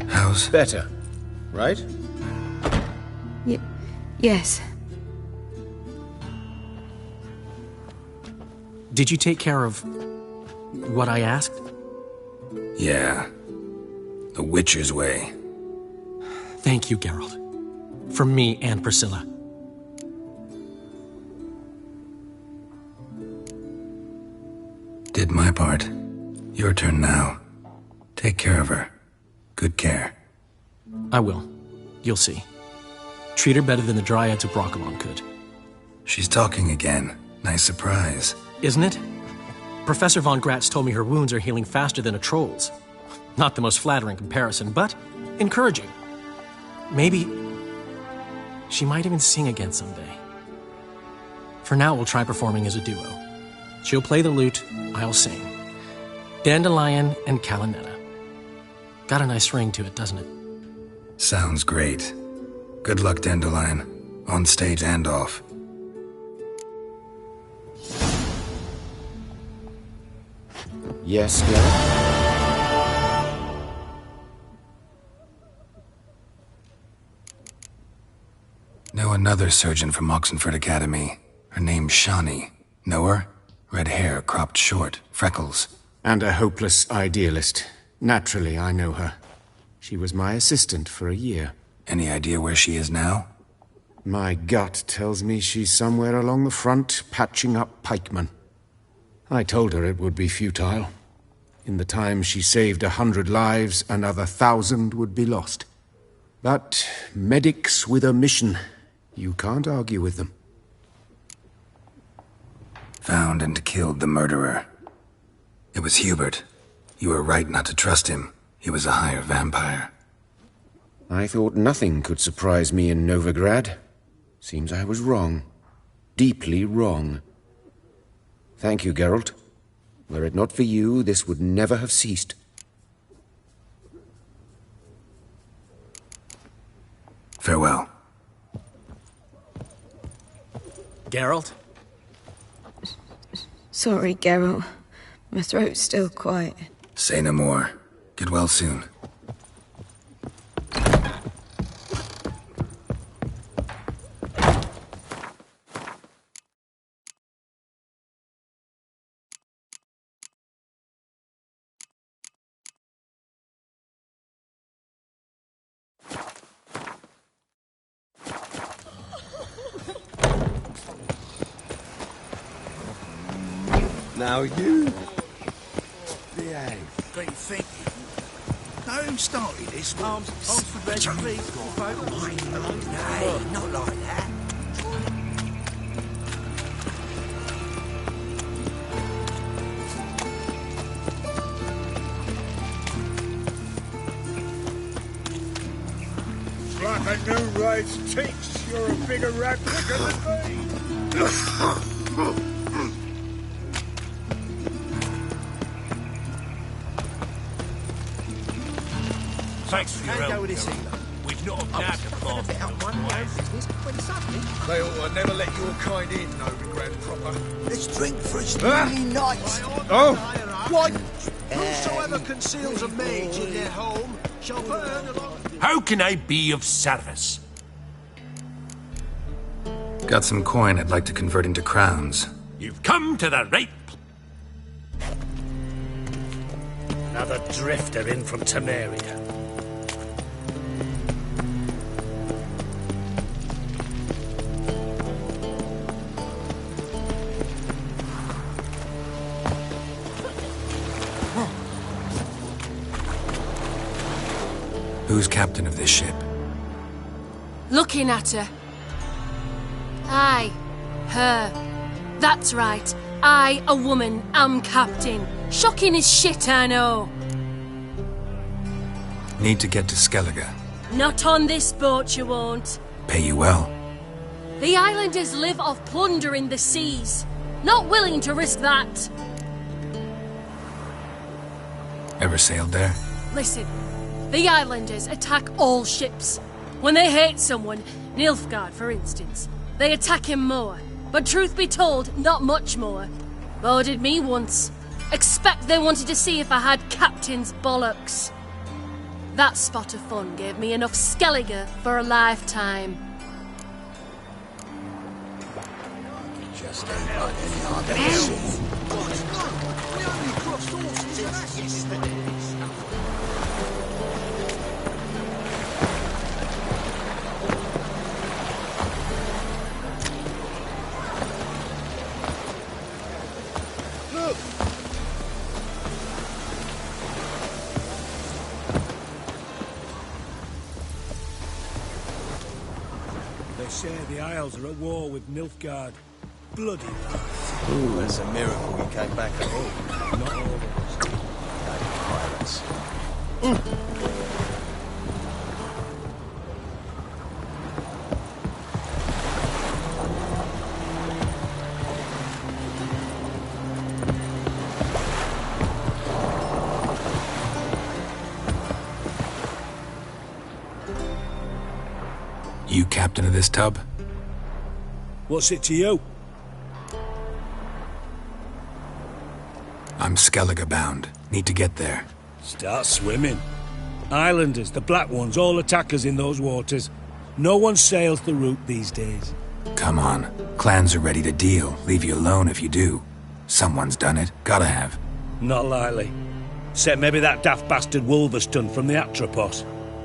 How's... Better, right? Yes. Did you take care of what I asked? Yeah. The Witcher's way. Thank you, Geralt. From me and Priscilla. Did my part. Your turn now. Take care of her. Good care. I will. You'll see. Treat her better than the Dryads of Broccolon could. She's talking again. Nice surprise. Isn't it? Professor von Gratz told me her wounds are healing faster than a troll's. Not the most flattering comparison, but encouraging. Maybe she might even sing again someday. For now, we'll try performing as a duo. She'll play the lute, I'll sing. Dandelion and Calinetta. Got a nice ring to it, doesn't it? Sounds great. Good luck, Dandelion. On stage and off. Yes, Geralt? Know another surgeon from Oxenford Academy. Her name's Shawnee. Know her? Red hair, cropped short, freckles. And a hopeless idealist. Naturally, I know her. She was my assistant for a year. Any idea where she is now? My gut tells me she's somewhere along the front, patching up pikemen. I told her it would be futile. In the time she saved 100 lives, another 1,000 would be lost. But medics with a mission, you can't argue with them. Found and killed the murderer. It was Hubert. You were right not to trust him. He was a higher vampire. I thought nothing could surprise me in Novigrad. Seems I was wrong. Deeply wrong. Thank you, Geralt. Were it not for you, this would never have ceased. Farewell. Geralt? Sorry, Geralt. My throat's still quiet. Say no more. Get well soon. Now you behave. Been thinking. know who started this? Arms for red, please. Nay, not like that. Like a new race teach, you're a bigger rat picker than me. Thanks for your help. Go with this either. We've not a knack of They ought to never let your kind in, Novigrad proper. Let's drink for his many nights. Oh! Why, whosoever conceals a mage in their home shall burn along. How can I be of service? Got some coin I'd like to convert into crowns. You've come to the right... Another drifter in from Temeria. Who's captain of this ship? Looking at her. Aye, her. That's right. I, a woman, am captain. Shocking as shit, I know. Need to get to Skellige. Not on this boat, you won't. Pay you well. The islanders live off plundering the seas. Not willing to risk that. Ever sailed there? Listen, the islanders attack all ships. When they hate someone, Nilfgaard for instance, they attack him more. But truth be told, not much more. Boarded me once. Expect they wanted to see if I had captain's bollocks. That spot of fun gave me enough Skellige for a lifetime. Just ain't like any other sea. We only crossed horses and asses. Look! They say the Isles are at war with Nilfgaard. Bloody lies. Ooh, it's a miracle we came back at all. Not all of us. Pirates. You captain of this tub? What's it to you? I'm Skellige bound. Need to get there. Start swimming. Islanders, the black ones, all attackers in those waters. No one sails the route these days. Come on. Clans are ready to deal. Leave you alone if you do. Someone's done it. Gotta have. Not likely. Except maybe that daft bastard Wolverston from the Atropos.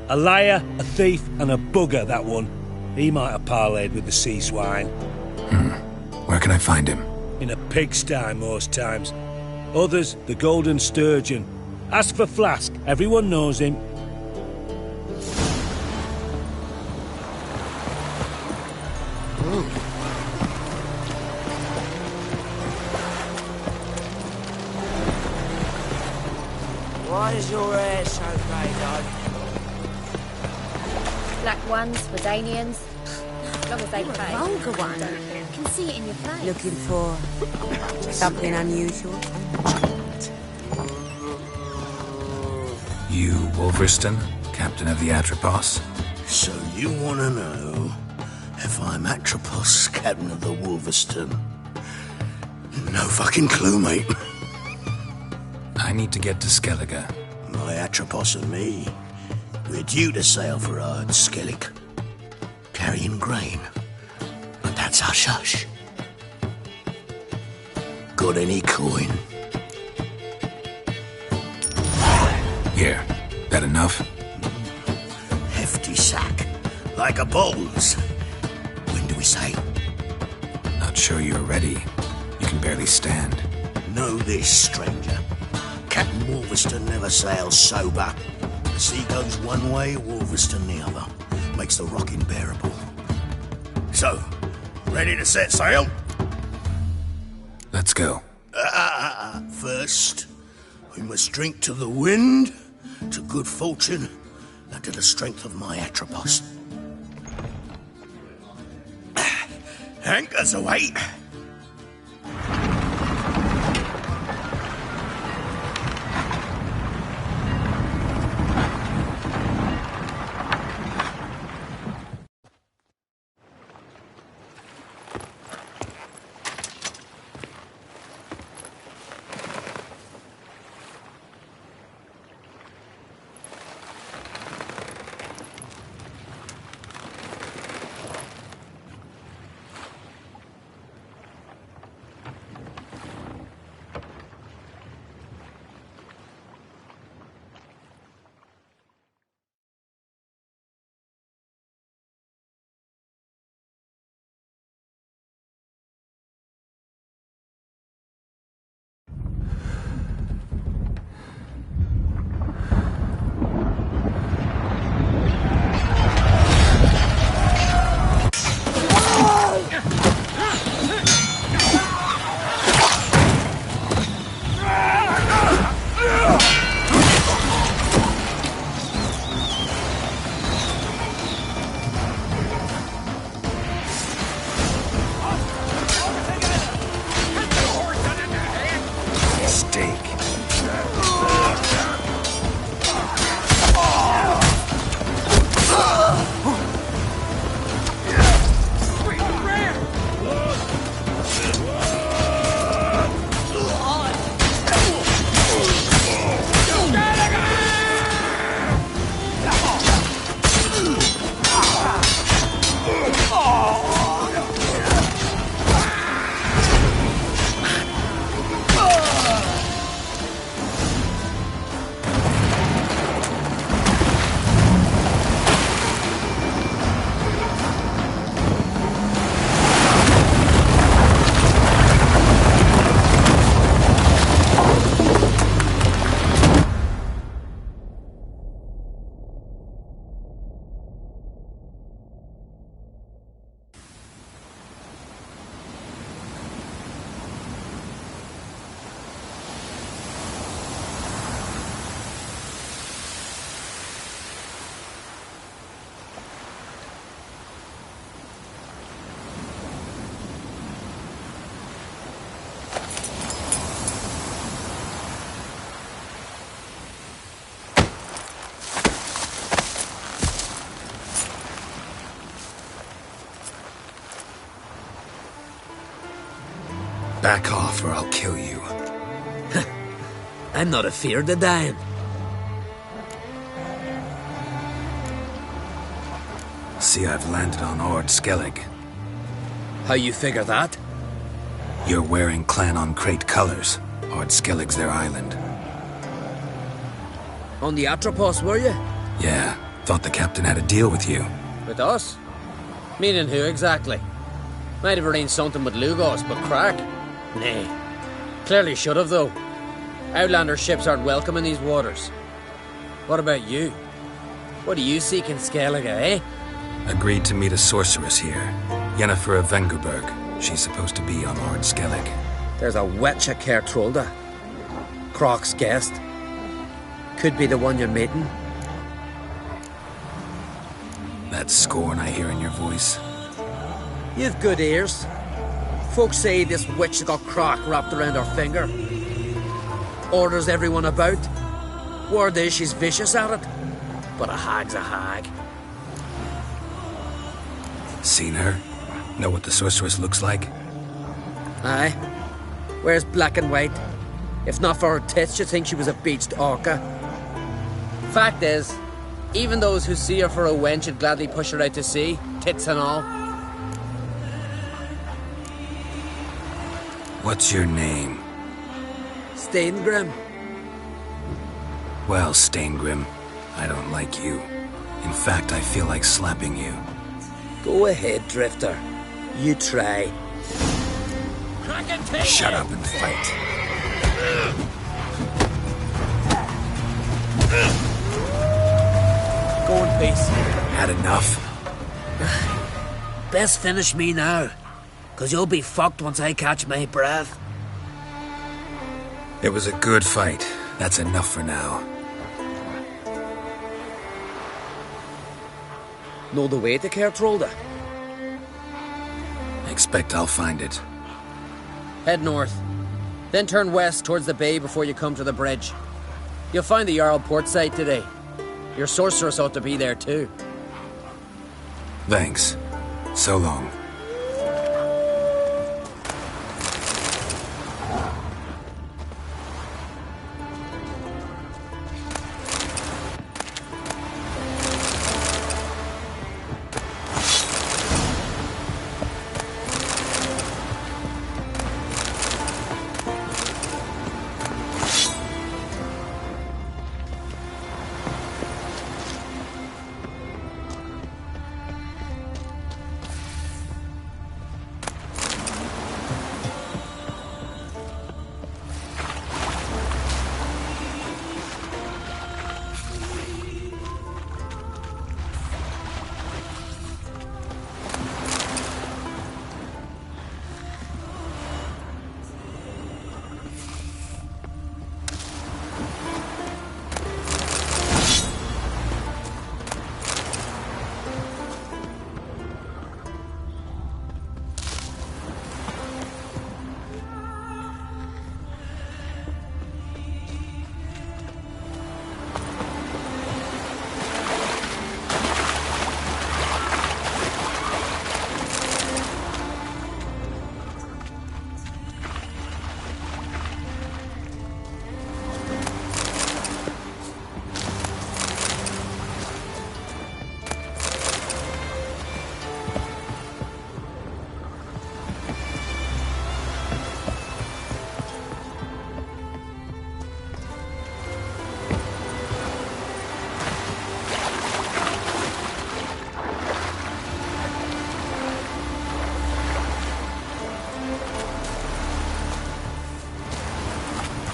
A liar, a thief, and a bugger, that one. He might have parlayed with the sea swine. Where can I find him? In a pigsty most times. Others, the Golden Sturgeon. Ask for Flask. Everyone knows him. Why is your hair so grey, though? Black ones, Redanians. As long as they pay. vulgar one. Can see it in your face. Looking for something unusual? You, Wolverston, captain of the Atropos? So you want to know if I'm Atropos, captain of the Wolverston? No fucking clue, mate. I need to get to Skellige. My Atropos and me, we're due to sail for Ard Skellig, carrying grain. But that's hush-hush. Got any coin? Here. That enough? Hefty sack, like a bull's. When do we sail? Not sure you're ready. You can barely stand. Know this, stranger. Captain Wolverston never sails sober. The sea goes one way, Wolverstone the other. Makes the rocking bearable. So, ready to set sail? Let's go. First, we must drink to the wind, to good fortune, and to the strength of my Atropos. Anchors away. Back off or I'll kill you. I'm not afeard of dying. See, I've landed on Ord Skellig. How you figure that? You're wearing Clan on Crate colors. Ord Skellig's their island. On the Atropos, were you? Yeah, thought the captain had a deal with you. With us? Meaning who exactly? Might have arranged something with Lugos, but crack? Nay. Clearly should have, though. Outlander ships aren't welcome in these waters. What about you? What do you seek in Skellige, eh? Agreed to meet a sorceress here. Yennefer of Vengerberg. She's supposed to be on Ord Skellig. There's a witch at Kertrolda. Croc's guest. Could be the one you're meeting. That scorn I hear in your voice. You've good ears. Folks say this witch has got Croc wrapped around her finger. Orders everyone about. Word is she's vicious at it. But a hag's a hag. Seen her? Know what the sorceress looks like? Aye. Wears black and white. If not for her tits, you'd think she was a beached orca. Fact is, even those who see her for a wench would gladly push her out to sea, tits and all. What's your name? Steingrim. Well, Steingrim, I don't like you. In fact, I feel like slapping you. Go ahead, Drifter. You try. Shut up and fight. peace. Had enough? Best finish me now, 'cause you'll be fucked once I catch my breath. It was a good fight. That's enough for now. Know the way to Kertrolda? Expect I'll find it. Head north. Then turn west towards the bay before you come to the bridge. You'll find the Jarl port site today. Your sorceress ought to be there too. Thanks. So long.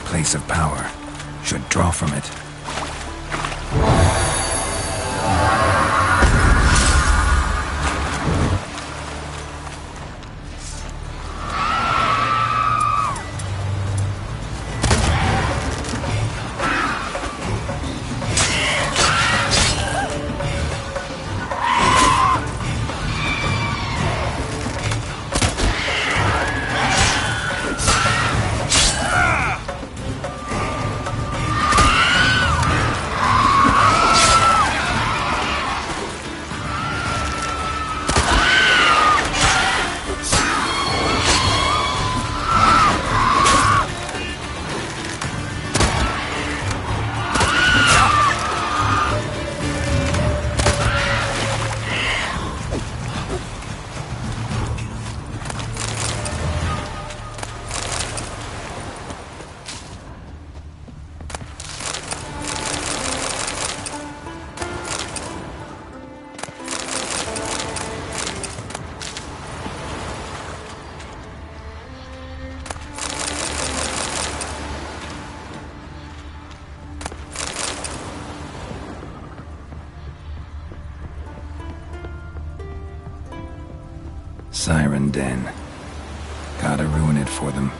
Place of power. Should draw from it. Siren Den. Gotta ruin it for them.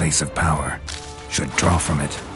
place of power, should draw from it.